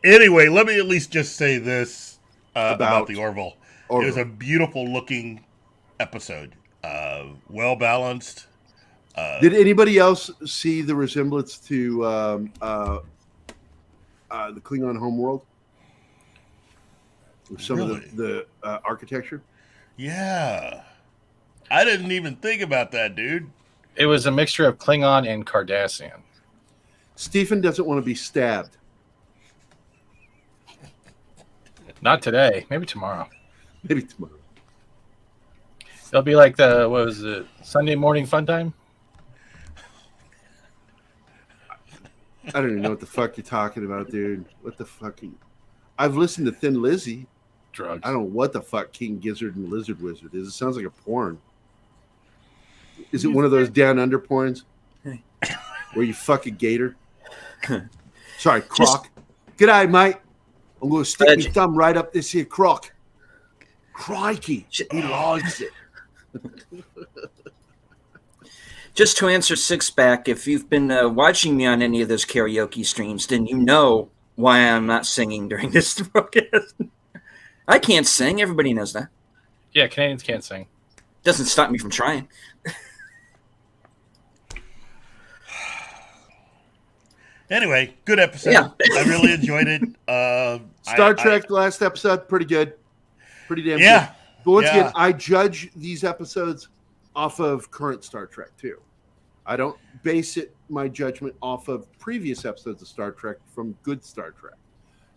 Anyway, let me at least just say this about the Orville. It was a beautiful looking episode. Well balanced. Did anybody else see the resemblance to the Klingon homeworld? Some of the architecture? Yeah. I didn't even think about that, dude. It was a mixture of Klingon and Cardassian. Stephen doesn't want to be stabbed. Not today. Maybe tomorrow. Maybe tomorrow. It'll be like the, what was it, Sunday morning fun time? I don't even know what the fuck you're talking about, dude. What the fuck? I've listened to Thin Lizzy. Drugs. I don't know what the fuck King Gizzard and Lizard Wizard is. It sounds like a porn. Is it one of those down under porns? Where you fuck a gator? Sorry, croc. G'day, mate. I'm going to stick my thumb right up this here croc. Crikey. He likes it. Just to answer Sixpack, if you've been watching me on any of those karaoke streams, then you know why I'm not singing during this broadcast. I can't sing. Everybody knows that. Yeah, Canadians can't sing. Doesn't stop me from trying. Anyway, good episode. Yeah. I really enjoyed it. Star Trek, last episode, pretty good. Pretty damn good. But once again, I judge these episodes off of current Star Trek, too. I don't base my judgment off of previous episodes of Star Trek from good Star Trek.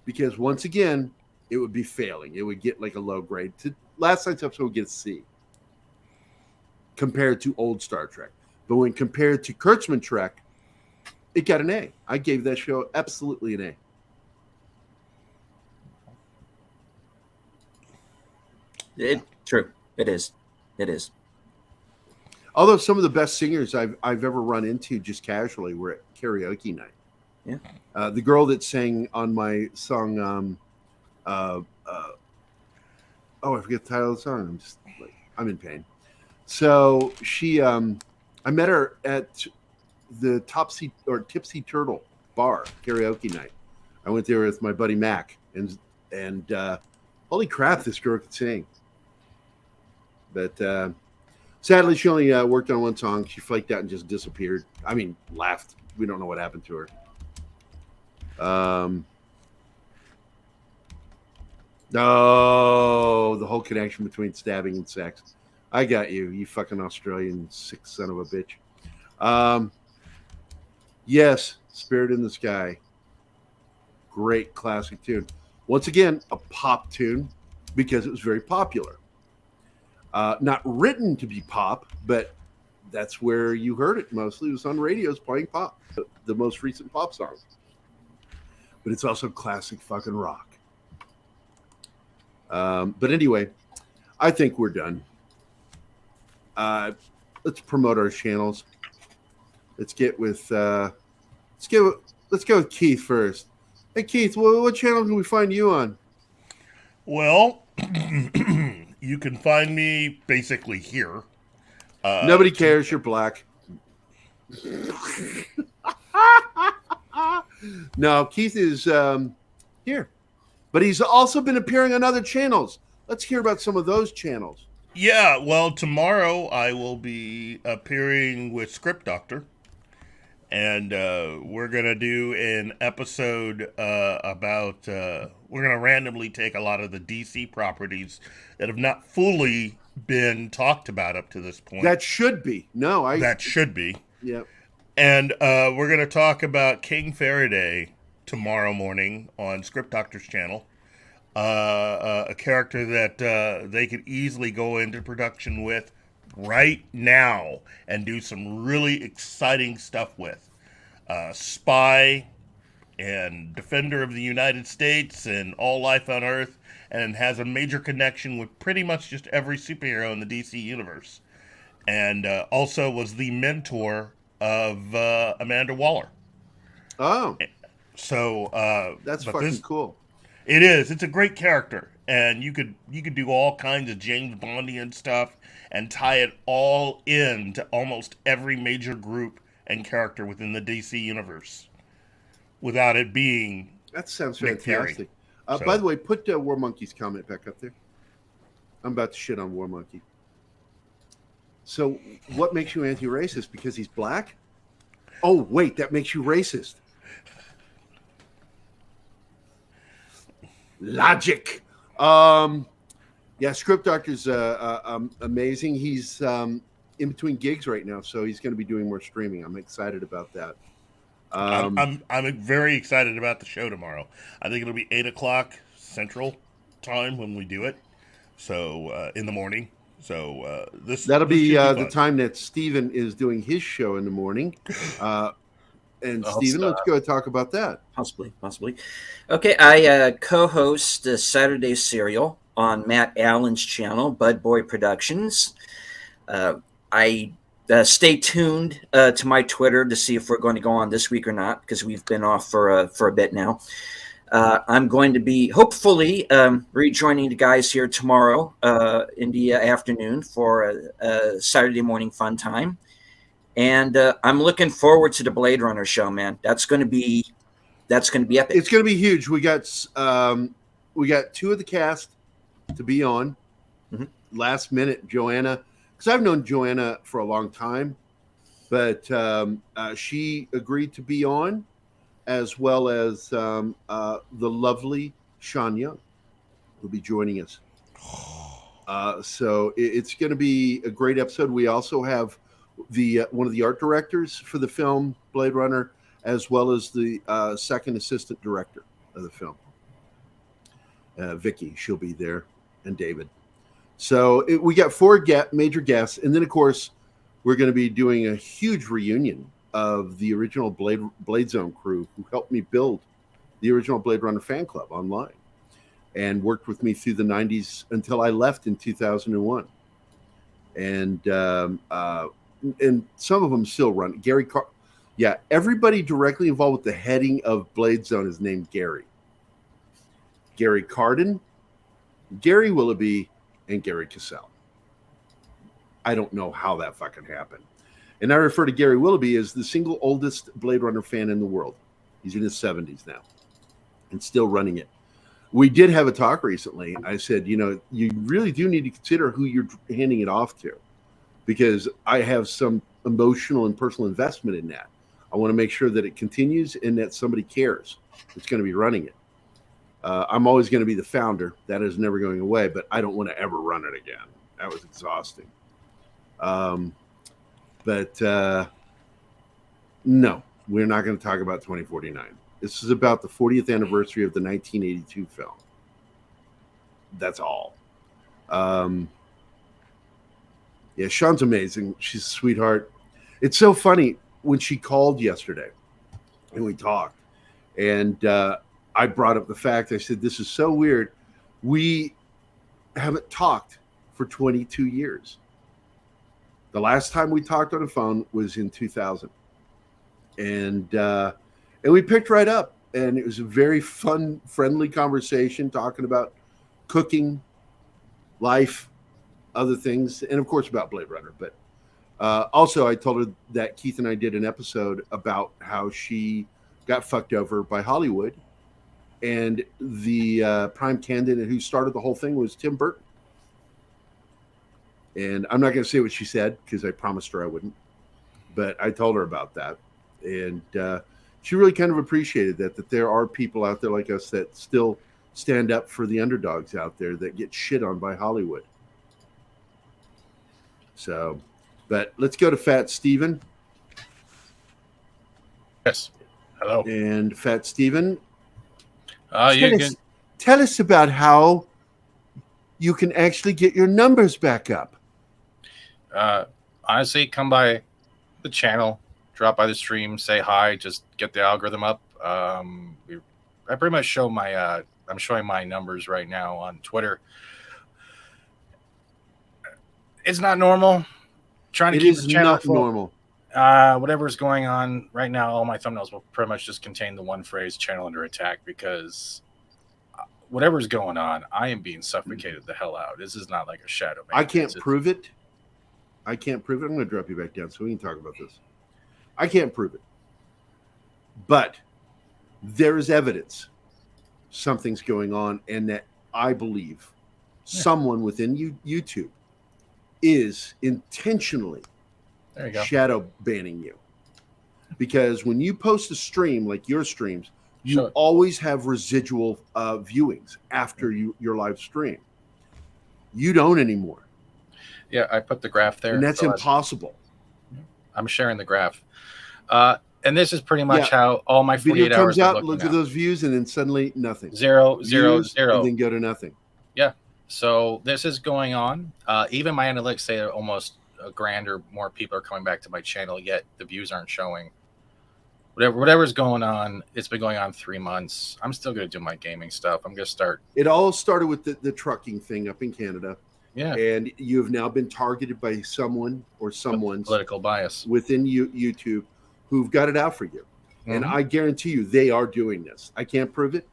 Because once again, it would be failing. It would get like a low grade. Last night's episode would get a C compared to old Star Trek. But when compared to Kurtzman Trek, it got an A. I gave that show absolutely an A. True. It is. It is. Although some of the best singers I've ever run into just casually were at karaoke night. Yeah. The girl that sang on my song, I forget the title of the song. I'm in pain. So she, I I met her at the Tipsy Turtle bar karaoke night. I went there with my buddy Mac, and holy crap, this girl could sing. But sadly, she only worked on one song. She flaked out and just disappeared. I mean, left. We don't know what happened to her. No, the whole connection between stabbing and sex. I got you, you fucking Australian sick son of a bitch. Yes, Spirit in the Sky. Great classic tune. Once again, a pop tune because it was very popular. Not written to be pop, but that's where you heard it mostly. It was on radios playing pop, the most recent pop songs. But it's also classic fucking rock. But anyway, I think we're done. Let's promote our channels. Let's go with Keith first. Hey Keith, what channel can we find you on? Well, you can find me basically here. Nobody cares. You're black. No, Keith is here. But he's also been appearing on other channels. Let's hear about some of those channels. Yeah, well, tomorrow I will be appearing with Script Doctor. And we're going to do an episode about... we're going to randomly take a lot of the DC properties that have not fully been talked about up to this point. That should be. That should be. Yep. And we're going to talk about King Faraday tomorrow morning on Script Doctor's channel. A character that they could easily go into production with right now and do some really exciting stuff with. Spy and defender of the United States and all life on Earth, and has a major connection with pretty much just every superhero in the DC universe. And also was the mentor of Amanda Waller. Oh. So that's fucking cool. It is. It's a great character, and you could do all kinds of James Bondian stuff and tie it all into almost every major group and character within the DC universe, without it being. That sounds Nick fantastic. Fury. By the way, put War Monkey's comment back up there. I'm about to shit on War Monkey. So, what makes you anti-racist? Because he's black? Oh, wait, that makes you racist. Logic. Yeah, Script Doctor's amazing. He's in between gigs right now, so he's going to be doing more streaming. I'm excited about that. I'm very excited about the show tomorrow. I think it'll be 8:00 Central Time when we do it. So in the morning. So that'll be the time that Steven is doing his show in the morning. And Steven, let's go talk about that. Possibly. Okay, I co-host the Saturday Serial on Matt Allen's channel, Bud Boy Productions. I stay tuned to my Twitter to see if we're going to go on this week or not, because we've been off for a bit now. I'm going to be hopefully rejoining the guys here tomorrow in the afternoon for a Saturday morning fun time. And I'm looking forward to the Blade Runner show, man. That's going to be epic. It's going to be huge. We got two of the cast to be on. Mm-hmm. Last minute, Joanna, because I've known Joanna for a long time, but she agreed to be on, as well as the lovely Sean Young, who'll be joining us. So it's going to be a great episode. We also have one of the art directors for the film Blade Runner, as well as the second assistant director of the film, Vicky. She'll be there, and David. So we got four major guests, and then of course we're going to be doing a huge reunion of the original Blade Zone crew who helped me build the original Blade Runner fan club online and worked with me through the 90s until I left in 2001. And some of them still run. Everybody directly involved with the heading of Blade Zone is named Gary. Gary Carden, Gary Willoughby, and Gary Cassell. I don't know how that fucking happened. And I refer to Gary Willoughby as the single oldest Blade Runner fan in the world. He's in his 70s now and still running it. We did have a talk recently. I said, you really do need to consider who you're handing it off to, because I have some emotional and personal investment in that. I want to make sure that it continues and that somebody cares that's going to be running it. I'm always going to be the founder. That is never going away, but I don't want to ever run it again. That was exhausting. But no, we're not going to talk about 2049. This is about the 40th anniversary of the 1982 film. That's all. Yeah, Sean's amazing. She's a sweetheart. It's so funny when she called yesterday and we talked, and I brought up the fact, I said, this is so weird. We haven't talked for 22 years. The last time we talked on the phone was in 2000. And we picked right up, and it was a very fun, friendly conversation talking about cooking, life, other things, and of course about Blade Runner. But also I told her that Keith and I did an episode about how she got fucked over by Hollywood, and the prime candidate who started the whole thing was Tim Burton. And I'm not going to say what she said because I promised her I wouldn't, but I told her about that. And she really kind of appreciated that there are people out there like us that still stand up for the underdogs out there that get shit on by Hollywood. So, but let's go to Fat Steven. Yes. Hello. And Fat Steven, Tell us about how you can actually get your numbers back up. Honestly, come by the channel, drop by the stream, say hi, just get the algorithm up. I pretty much show my I'm showing my numbers right now on Twitter. It's not normal. Trying to keep the channel not normal. Whatever's going on right now, all my thumbnails will pretty much just contain the one phrase "channel under attack," because whatever's going on, I am being suffocated the hell out. This is not like a shadow. I can't prove it. I'm going to drop you back down so we can talk about this. I can't prove it. But there is evidence something's going on, and that I believe someone within YouTube is intentionally shadow banning you. Because when you post a stream like your streams, you always have residual viewings after your live stream. You don't anymore. Yeah, I put the graph there. And that's impossible. I'm sharing the graph. And this is pretty much how all my 48 video hours comes out, look at those views, and then suddenly nothing. Zero, views, zero. And then go to nothing. Yeah. So this is going on. Even my analytics say that almost a grand or more people are coming back to my channel, yet the views aren't showing. Whatever's going on, it's been going on 3 months. I'm still going to do my gaming stuff. I'm going to start. It all started with the trucking thing up in Canada. Yeah. And you have now been targeted by someone or someone's political bias within YouTube who've got it out for you. Mm-hmm. And I guarantee you they are doing this. I can't prove it,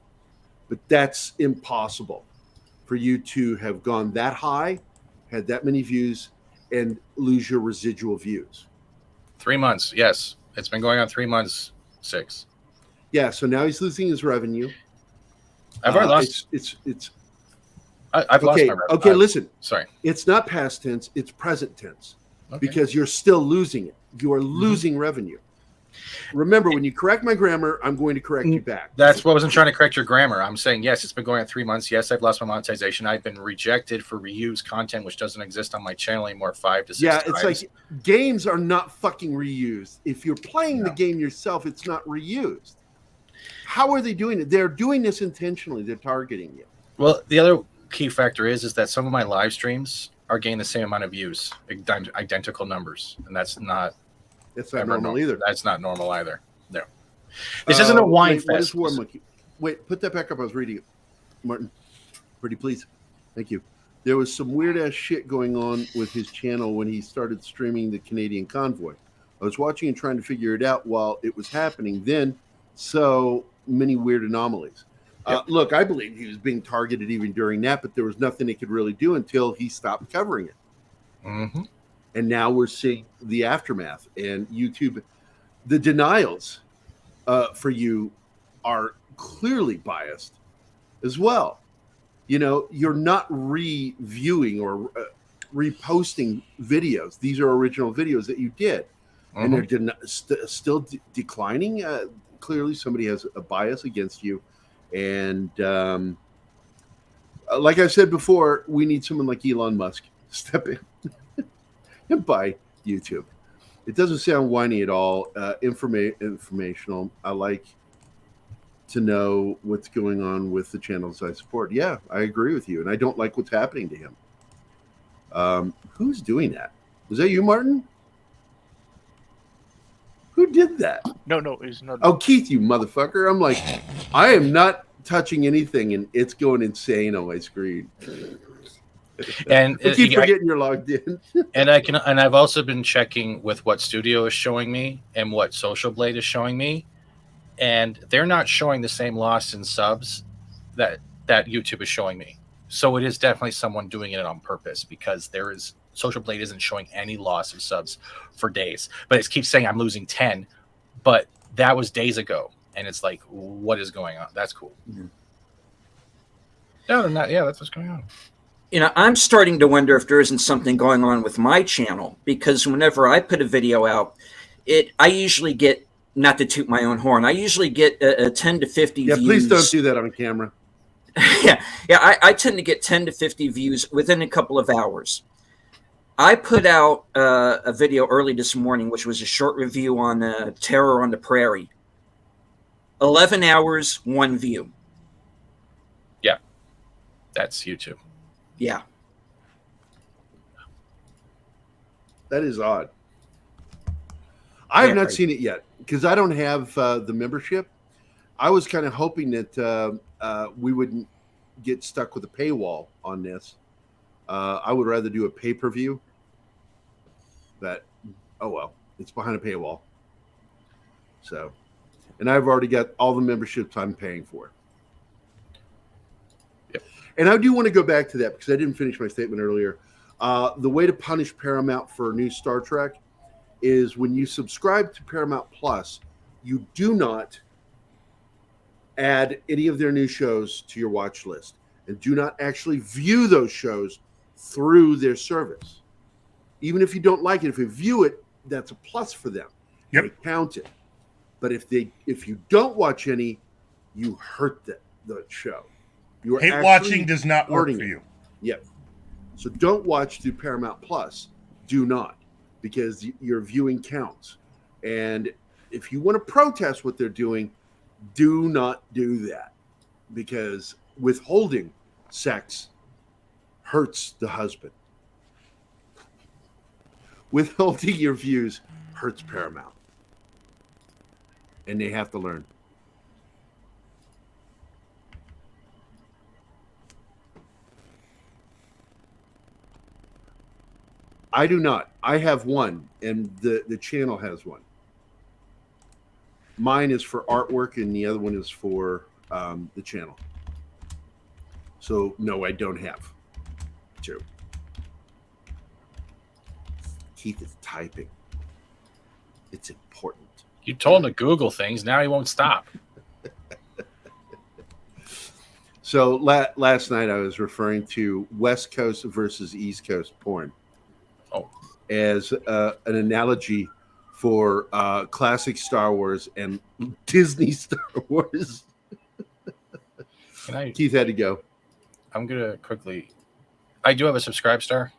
but that's impossible for you to have gone that high, had that many views, and lose your residual views. 3 months. Yes. It's been going on 3 months. 6. Yeah. So now he's losing his revenue. I've already lost. I've lost my revenue. Okay. Listen, sorry. It's not past tense. It's present tense because you're still losing it. You are losing revenue. Remember, when you correct my grammar, I'm going to correct you back. That's what I wasn't trying to correct your grammar. I'm saying, yes, it's been going on 3 months. Yes, I've lost my monetization. I've been rejected for reused content, which doesn't exist on my channel anymore 5 to 6 times. Yeah, it's like games are not fucking reused. If you're playing the game yourself, it's not reused. How are they doing it? They're doing this intentionally. They're targeting you. Well, the other key factor is that some of my live streams are getting the same amount of views, identical numbers, and that's not. It's not normal either. That's not normal either. No. This isn't a wine fest. What is War Monkey? Wait, put that back up. I was reading it. Martin, pretty please. Thank you. There was some weird ass shit going on with his channel when he started streaming the Canadian convoy. I was watching and trying to figure it out while it was happening. Then, so many weird anomalies. Look, I believe he was being targeted even during that, but there was nothing he could really do until he stopped covering it. Mm-hmm. And now we're seeing the aftermath, and YouTube, the denials for you are clearly biased as well. You know, you're not reviewing or reposting videos. These are original videos that you did, and they're still declining. Clearly, somebody has a bias against you, and like I said before, we need someone like Elon Musk to step in and buy YouTube. It doesn't sound whiny at all. Informational. I like to know what's going on with the channels I support. Yeah, I agree with you, and I don't like what's happening to him. Who's doing that? Was that you, Martin? Who did that? No, it's not. Oh, Keith, you motherfucker. I'm like, I am not touching anything, and it's going insane on my screen. And I keep forgetting you're logged in. and I've also been checking with what Studio is showing me and what Social Blade is showing me, and they're not showing the same loss in subs that YouTube is showing me. So it is definitely someone doing it on purpose, because Social Blade isn't showing any loss of subs for days, but it keeps saying I'm losing 10, but that was days ago, and it's like, what is going on? That's cool. Mm-hmm. No, not, yeah, that's what's going on. You know, I'm starting to wonder if there isn't something going on with my channel, because whenever I put a video out, I usually get, not to toot my own horn, I usually get a 10 to 50 views. Yeah, please don't do that on camera. I tend to get 10 to 50 views within a couple of hours. I put out a video early this morning, which was a short review on Terror on the Prairie. 11 hours, 1 view. Yeah, that's YouTube. Yeah. That is odd. I have not seen it yet because I don't have the membership. I was kind of hoping that we wouldn't get stuck with a paywall on this. I would rather do a pay-per-view. But, oh well, it's behind a paywall. So, and I've already got all the memberships I'm paying for. Yep. And I do want to go back to that because I didn't finish my statement earlier. The way to punish Paramount for new Star Trek is when you subscribe to Paramount Plus, you do not add any of their new shows to your watch list and do not actually view those shows through their service. Even if you don't like it, if you view it, that's a plus for them. Yep. They count it. But if you don't watch any, you hurt the show. You are hate watching does not work for you. Yep. So don't watch through Paramount Plus. Do not, because your viewing counts. And if you want to protest what they're doing, do not do that, because withholding sex hurts the husband. Withholding your views hurts Paramount. And they have to learn. I do not. I have one, and the channel has one. Mine is for artwork, and the other one is for the channel. So, no, I don't have two. Keith is typing. It's important. You told him to Google things. Now he won't stop. So last night I was referring to West Coast versus East Coast porn as an analogy for classic Star Wars and Disney Star Wars. Keith had to go. I'm going to quickly... I do have a subscribe star.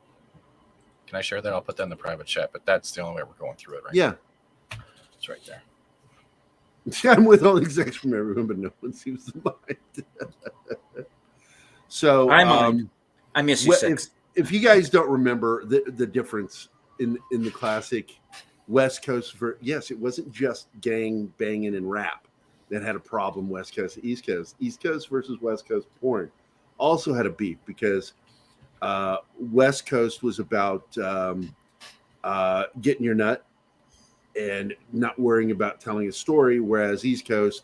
Can I share that? I'll put that in the private chat, but that's the only way we're going through it right now. It's right there. I'm with all execs from everyone, but no one seems to mind. So I miss you, Six. If you guys don't remember the difference in the classic West Coast, yes, it wasn't just gang banging and rap that had a problem. West Coast, East Coast versus West Coast porn also had a beef because West Coast was about getting your nut and not worrying about telling a story, whereas East Coast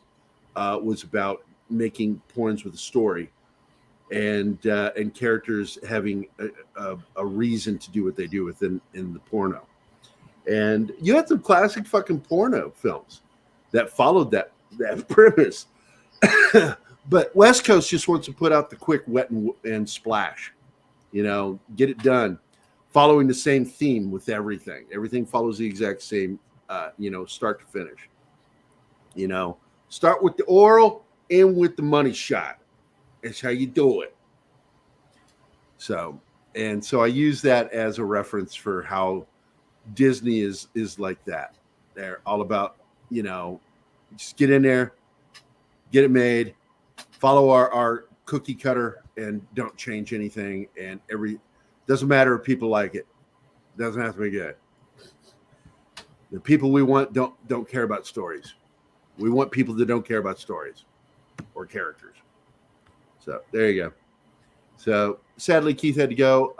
was about making porns with a story. and characters having a reason to do what they do in the porno. And you had some classic fucking porno films that followed that premise. But West Coast just wants to put out the quick wet and splash, get it done, following the same theme with everything. Everything follows the exact same, start to finish. Start with the oral, end with the money shot. That's how you do it. So I use that as a reference for how Disney is like that. They're all about, just get in there, get it made, follow our cookie cutter, and don't change anything. And doesn't matter if people like it. Doesn't have to be good. The people we want don't care about stories. We want people that don't care about stories or characters. So there you go. So sadly, Keith had to go.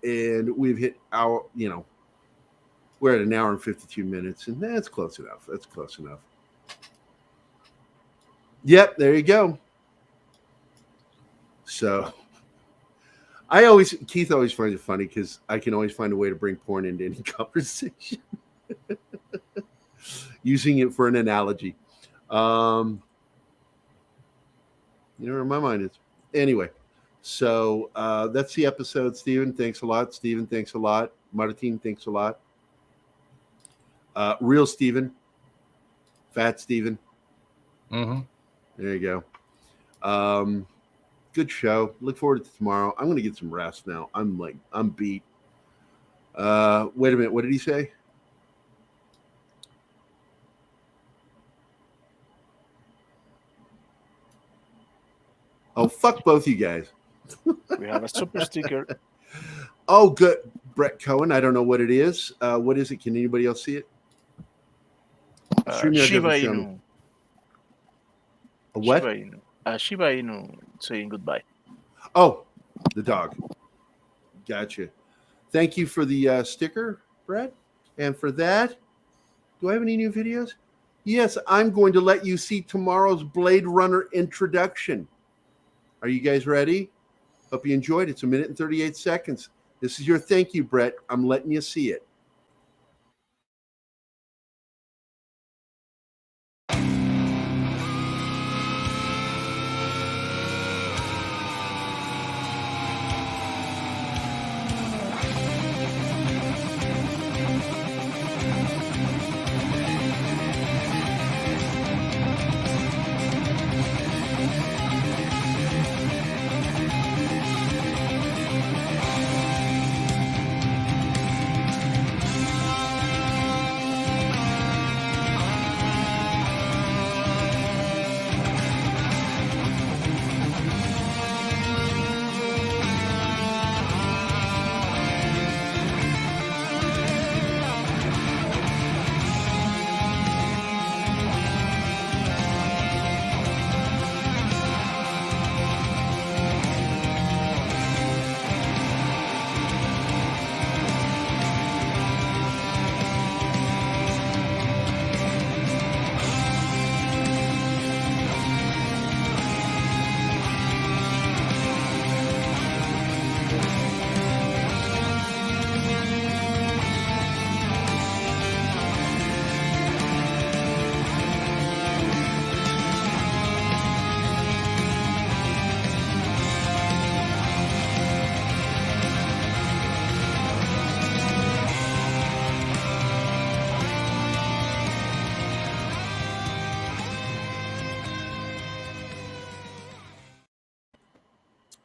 And we've hit our, we're at an hour and 52 minutes, and that's close enough. That's close enough. Yep, there you go. So Keith always finds it funny because I can always find a way to bring porn into any conversation. Using it for an analogy. Where my mind is. Anyway, so that's the episode. Steven, thanks a lot. Steven, thanks a lot. Martin, thanks a lot. Real Steven. Fat Steven. Mm-hmm. There you go. Good show. Look forward to tomorrow. I'm going to get some rest now. I'm beat. Wait a minute. What did he say? Oh, fuck both you guys. We have a super sticker. Oh, good. Brett Cohen. I don't know what it is. What is it? Can anybody else see it? Shiba Inu. A what? Shiba Inu. Shiba Inu saying goodbye. Oh, the dog. Gotcha. Thank you for the sticker, Brett. And for that, do I have any new videos? Yes, I'm going to let you see tomorrow's Blade Runner introduction. Are you guys ready? Hope you enjoyed it. It's 1 minute and 38 seconds. This is your thank you, Brett. I'm letting you see it.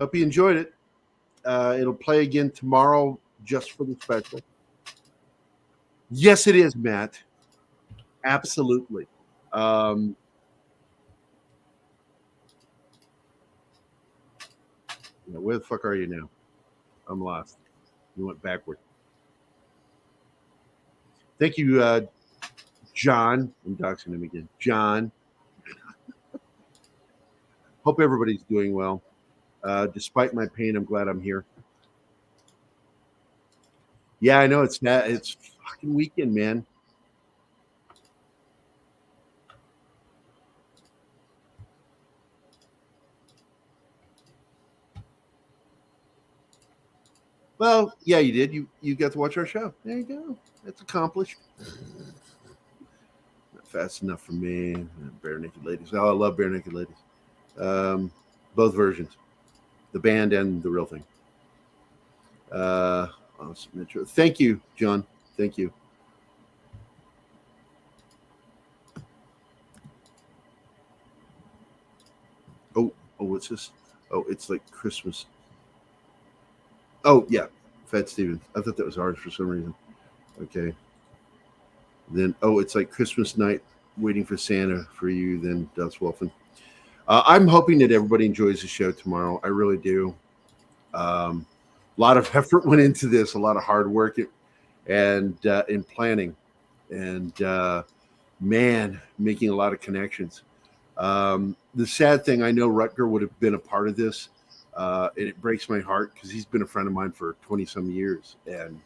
Hope you enjoyed it. It'll play again tomorrow just for the special. Yes, it is, Matt. Absolutely. Where the fuck are you now? I'm lost. You went backward. Thank you, John. I'm doxing him again. John. Hope everybody's doing well. Despite my pain, I'm glad I'm here. Yeah, I know it's fucking weekend, man. Well, yeah, you did. You got to watch our show. There you go. That's accomplished. Not fast enough for me. Bare Naked Ladies. Oh, I love Bare Naked Ladies. Both versions, the band and the real thing. Awesome. Thank you, John. Thank you. Oh, what's this? Oh, it's like Christmas. Oh, yeah. Fat Steven. I thought that was ours for some reason. Okay. Then, it's like Christmas night, waiting for Santa for you, then Dust Wolfen. I'm hoping that everybody enjoys the show tomorrow. I really do. A lot of effort went into this, a lot of hard work and in planning. And, man, making a lot of connections. The sad thing, I know Rutger would have been a part of this. And it breaks my heart because he's been a friend of mine for 20 some years. And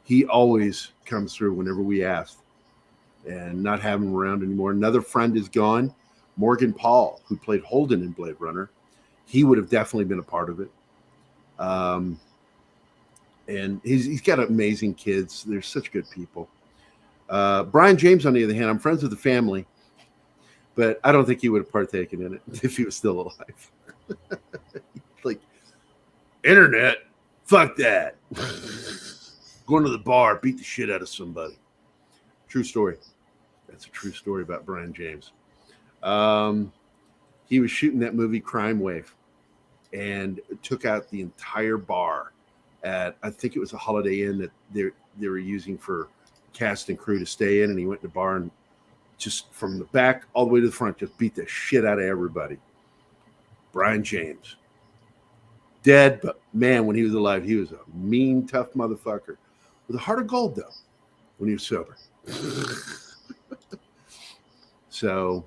he always comes through whenever we ask, and not have him around anymore. Another friend is gone, Morgan Paul, who played Holden in Blade Runner. He would have definitely been a part of it. And he's got amazing kids. They're such good people. Brian James, on the other hand, I'm friends with the family, but I don't think he would have partaken in it if he was still alive. Like, internet, fuck that. Going to the bar, beat the shit out of somebody. True story. That's a true story about Brian James. He was shooting that movie Crime Wave and took out the entire bar at, I think it was a Holiday Inn that they were using for cast and crew to stay in, and he went to the bar and just from the back all the way to the front just beat the shit out of everybody. Brian James. Dead, but man, when he was alive, he was a mean, tough motherfucker. With a heart of gold, though, when he was sober. So,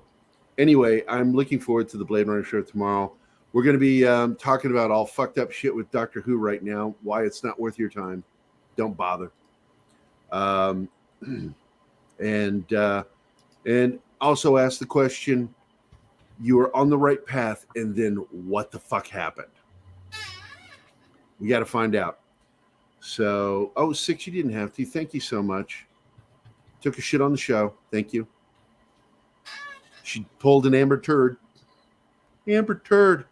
anyway, I'm looking forward to the Blade Runner show tomorrow. We're going to be talking about all fucked up shit with Doctor Who right now, why it's not worth your time. Don't bother. And also ask the question, you are on the right path, and then what the fuck happened? We got to find out. So, 6, you didn't have to. Thank you so much. Took a shit on the show. Thank you. She pulled an Amber Turd. Amber Turd.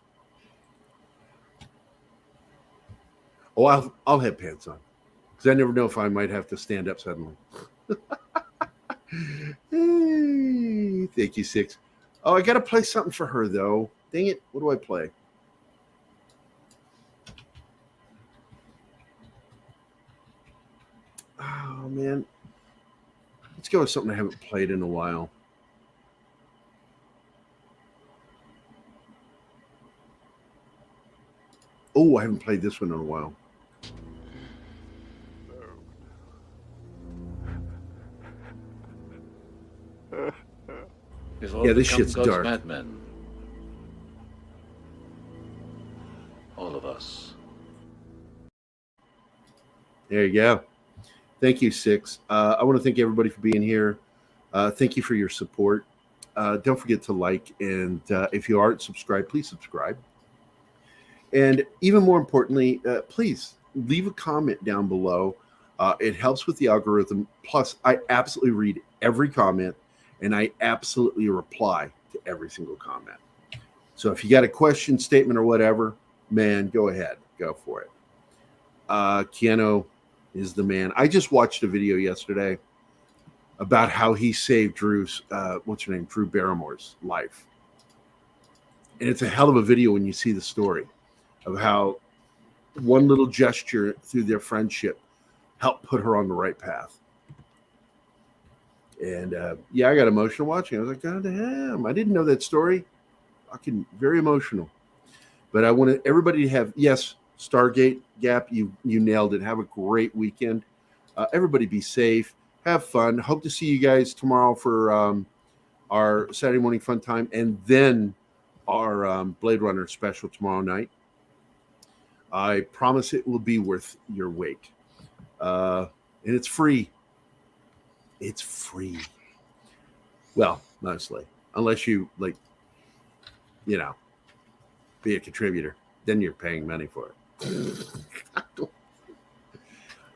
Oh, I'll have pants on, because I never know if I might have to stand up suddenly. Hey, thank you, 6. Oh, I got to play something for her, though. Dang it. What do I play? Oh, man. Let's go with something I haven't played in a while. Oh, I haven't played this one in a while. Yeah, this shit's dark. Madmen. All of us. There you go. Thank you, 6. I want to thank everybody for being here. Thank you for your support. Don't forget to like, and if you aren't subscribed, please subscribe. And even more importantly, please leave a comment down below. It helps with the algorithm. Plus, I absolutely read every comment, and I absolutely reply to every single comment. So if you got a question, statement, or whatever, man, go ahead. Go for it. Keanu is the man. I just watched a video yesterday about how he saved Drew Barrymore's life. And it's a hell of a video when you see the story of how one little gesture through their friendship helped put her on the right path. And I got emotional watching. I was like, God damn, I didn't know that story. Fucking very emotional. But I wanted everybody to have, yes, Stargate Gap, you nailed it. Have a great weekend. Everybody be safe. Have fun. Hope to see you guys tomorrow for our Saturday morning fun time, and then our Blade Runner special tomorrow night. I promise it will be worth your wait. And it's free. It's free. Well, mostly. Unless you, be a contributor. Then you're paying money for it.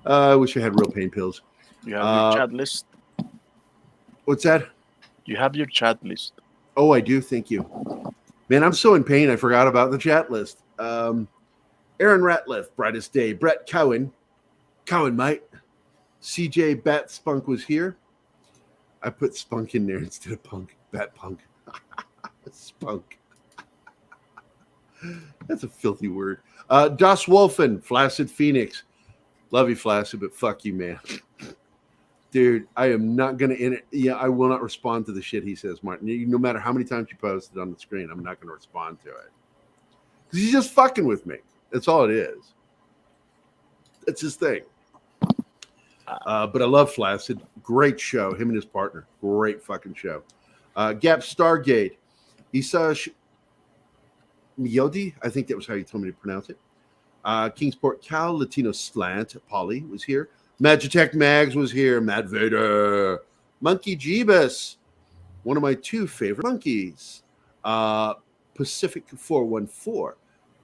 I wish I had real pain pills. You have your chat list. What's that? You have your chat list. Oh, I do. Thank you. Man, I'm so in pain. I forgot about the chat list. Aaron Ratliff, Brightest Day. Brett Cowan, mate. CJ Bat Spunk was here. I put Spunk in there instead of Punk. Bat Punk. Spunk. That's a filthy word. Das Wolfen, Flaccid Phoenix. Love you, Flaccid, but fuck you, man. Dude, I am not going to I will not respond to the shit he says, Martin. No matter how many times you post it on the screen, I'm not going to respond to it. Because he's just fucking with me. That's all it is. That's his thing. But I love Flaccid. Great show. Him and his partner. Great fucking show. Gap Stargate. Isa Miyodi. I think that was how you told me to pronounce it. Kingsport Cal. Latino Slant. Polly was here. Magitech Mags was here. Matt Vader. Monkey Jeebus. One of my two favorite monkeys. Pacific 414.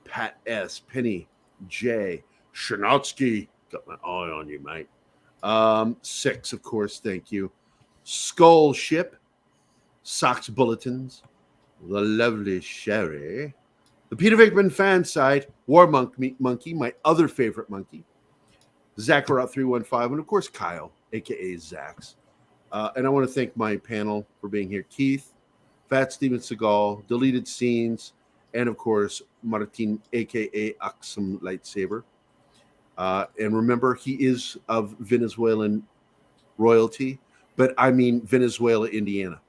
Pat S. Penny J. Shanotsky. Got my eye on you, mate. 6, of course. Thank you. Skull Ship. Sox Bulletins. The lovely Sherry. The Peter Vickman fan site. War Monkey, my other favorite monkey. Zacharot 315, and of course Kyle, aka Zax. And I want to thank my panel for being here. Keith, Fat Steven Seagal, Deleted Scenes, and of course Martin, aka Axum Lightsaber. And remember, he is of Venezuelan royalty, but I mean Venezuela, Indiana.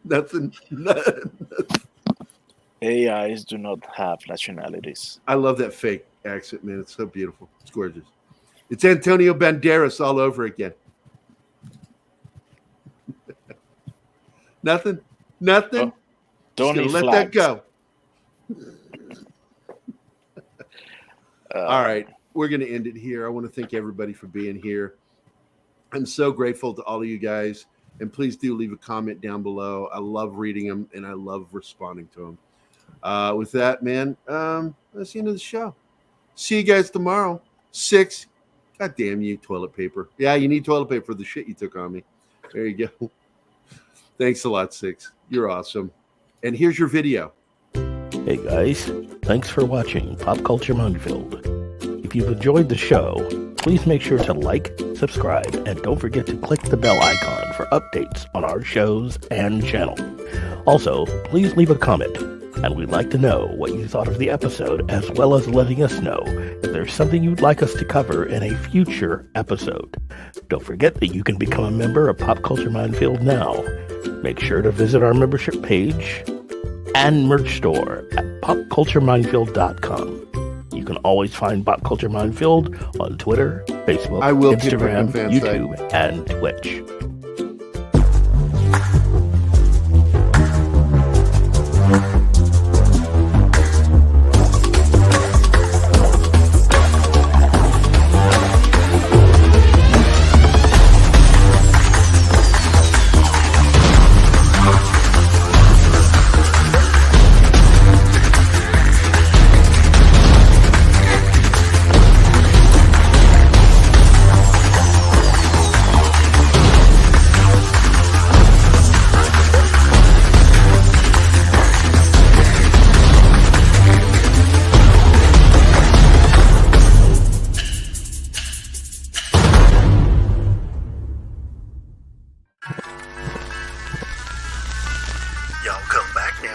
Nothing. AIs do not have nationalities. I love that fake accent, man. It's so beautiful. It's gorgeous. It's Antonio Banderas all over again. Nothing. Don't Just let that go. All right. We're going to end it here. I want to thank everybody for being here. I'm so grateful to all of you guys. And please do leave a comment down below. I love reading them, and I love responding to them. With that, man, that's the end of the show. See you guys tomorrow. 6. God damn you, toilet paper. Yeah, you need toilet paper for the shit you took on me. There you go. Thanks a lot, 6. You're awesome. And here's your video. Hey guys, thanks for watching Pop Culture Minefield. If you've enjoyed the show, please make sure to like, subscribe, and don't forget to click the bell icon for updates on our shows and channel. Also, please leave a comment, and we'd like to know what you thought of the episode, as well as letting us know if there's something you'd like us to cover in a future episode. Don't forget that you can become a member of Pop Culture Minefield now. Make sure to visit our membership page and merch store at popcultureminefield.com. You can always find Pop Culture Minefield on Twitter, Facebook, Instagram, YouTube, and Twitch. Welcome